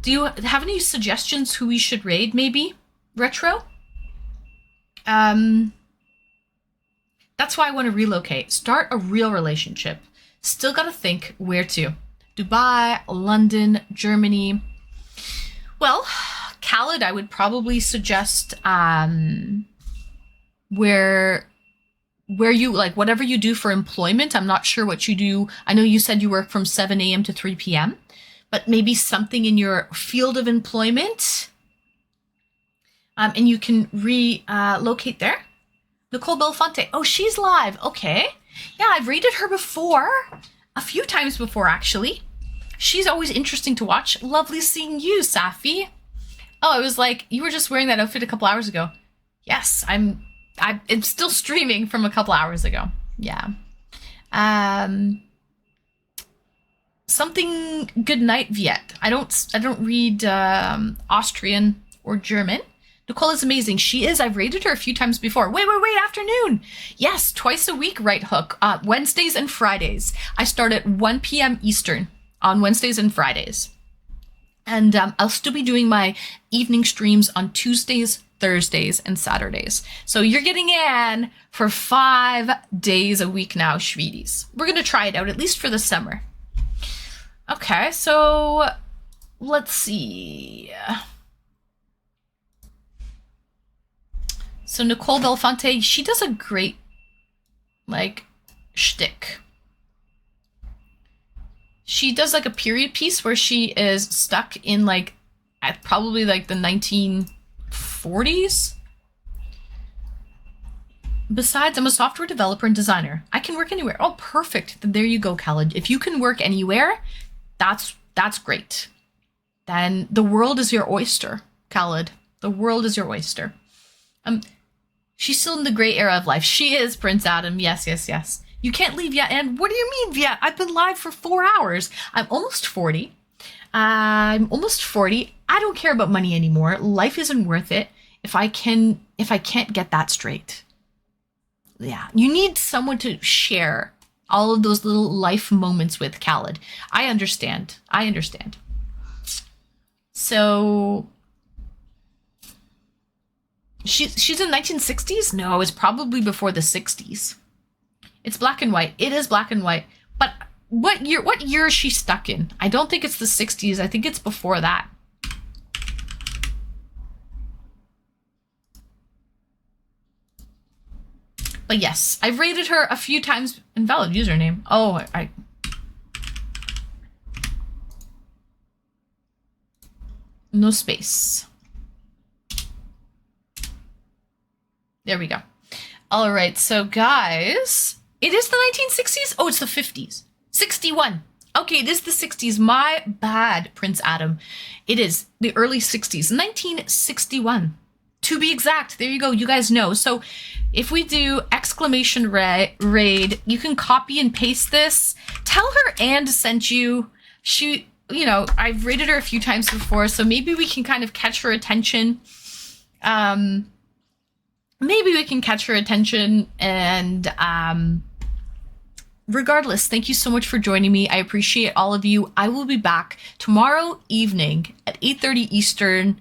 Do you have any suggestions who we should raid, maybe? Retro? That's why I want to relocate. Start a real relationship. Still gotta think where to. Dubai, London, Germany. Well, Khaled, I would probably suggest where you, like, whatever you do for employment. I'm not sure what you do. I know you said you work from 7 a.m. to 3 p.m., but maybe something in your field of employment. And you can relocate there. Nicole Belfonte. Oh, she's live. Okay. Yeah, I've rated her before. A few times before, actually. She's always interesting to watch. Lovely seeing you, Safi. Oh, it was like, you were just wearing that outfit a couple hours ago. Yes, I'm still streaming from a couple hours ago. Yeah. Something good night, Viet. I don't read Austrian or German. Nicole is amazing. She is. I've rated her a few times before. Wait, afternoon. Yes, twice a week, Right Hook. Wednesdays and Fridays. I start at 1 p.m. Eastern on Wednesdays and Fridays. And I'll still be doing my evening streams on Tuesdays, Thursdays, and Saturdays. So you're getting in for 5 days a week now, Schweedies. We're going to try it out, at least for the summer. Okay, so let's see. So Nicole Belfonte, she does a great, like, shtick. She does, like, a period piece where she is stuck in, like, at probably, like, the 1940s. Besides, I'm a software developer and designer. I can work anywhere. Oh, perfect. Then there you go, Khaled. If you can work anywhere, that's great. Then the world is your oyster, Khaled. The world is your oyster. She's still in the gray era of life. She is, Prince Adam. Yes. You can't leave yet. And what do you mean yet? I've been live for 4 hours. I'm almost 40. I don't care about money anymore. Life isn't worth it if I can't get that straight. Yeah, you need someone to share all of those little life moments with, Khaled. I understand. So she's in 1960s? No, it's probably before the 60s. It's black and white. It is black and white. But what year is she stuck in? I don't think it's the 60s. I think it's before that. But yes, I've rated her a few times. Invalid username. Oh, no space. There we go. All right, so guys, it is the 1960s? Oh, it's the 50s. 61. Okay, it is the 60s. My bad, Prince Adam. It is the early 60s, 1961. To be exact. There you go. You guys know. So if we do exclamation raid, you can copy and paste this. Tell her and sent you. She, you know, I've raided her a few times before, so maybe we can kind of catch her attention. Maybe we can catch her attention and regardless, thank you so much for joining me. I appreciate all of you. I will be back tomorrow evening at 8:30 Eastern.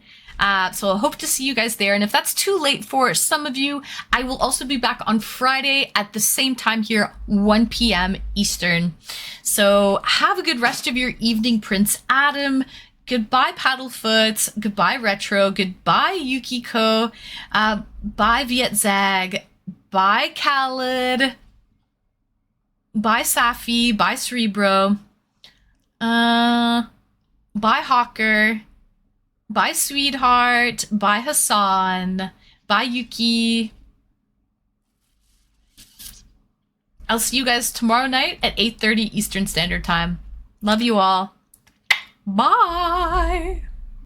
So I hope to see you guys there. And if that's too late for some of you, I will also be back on Friday at the same time here, 1 p.m. Eastern. So have a good rest of your evening, Prince Adam. Goodbye, Paddlefoot. Goodbye, Retro. Goodbye, Yukiko. Bye, Vietzag. Bye, Khaled. Bye, Safi. Bye, Cerebro. Bye, Hawker. Bye, Sweetheart. Bye, Hassan. Bye, Yuki. I'll see you guys tomorrow night at 8:30 Eastern Standard Time. Love you all. Bye.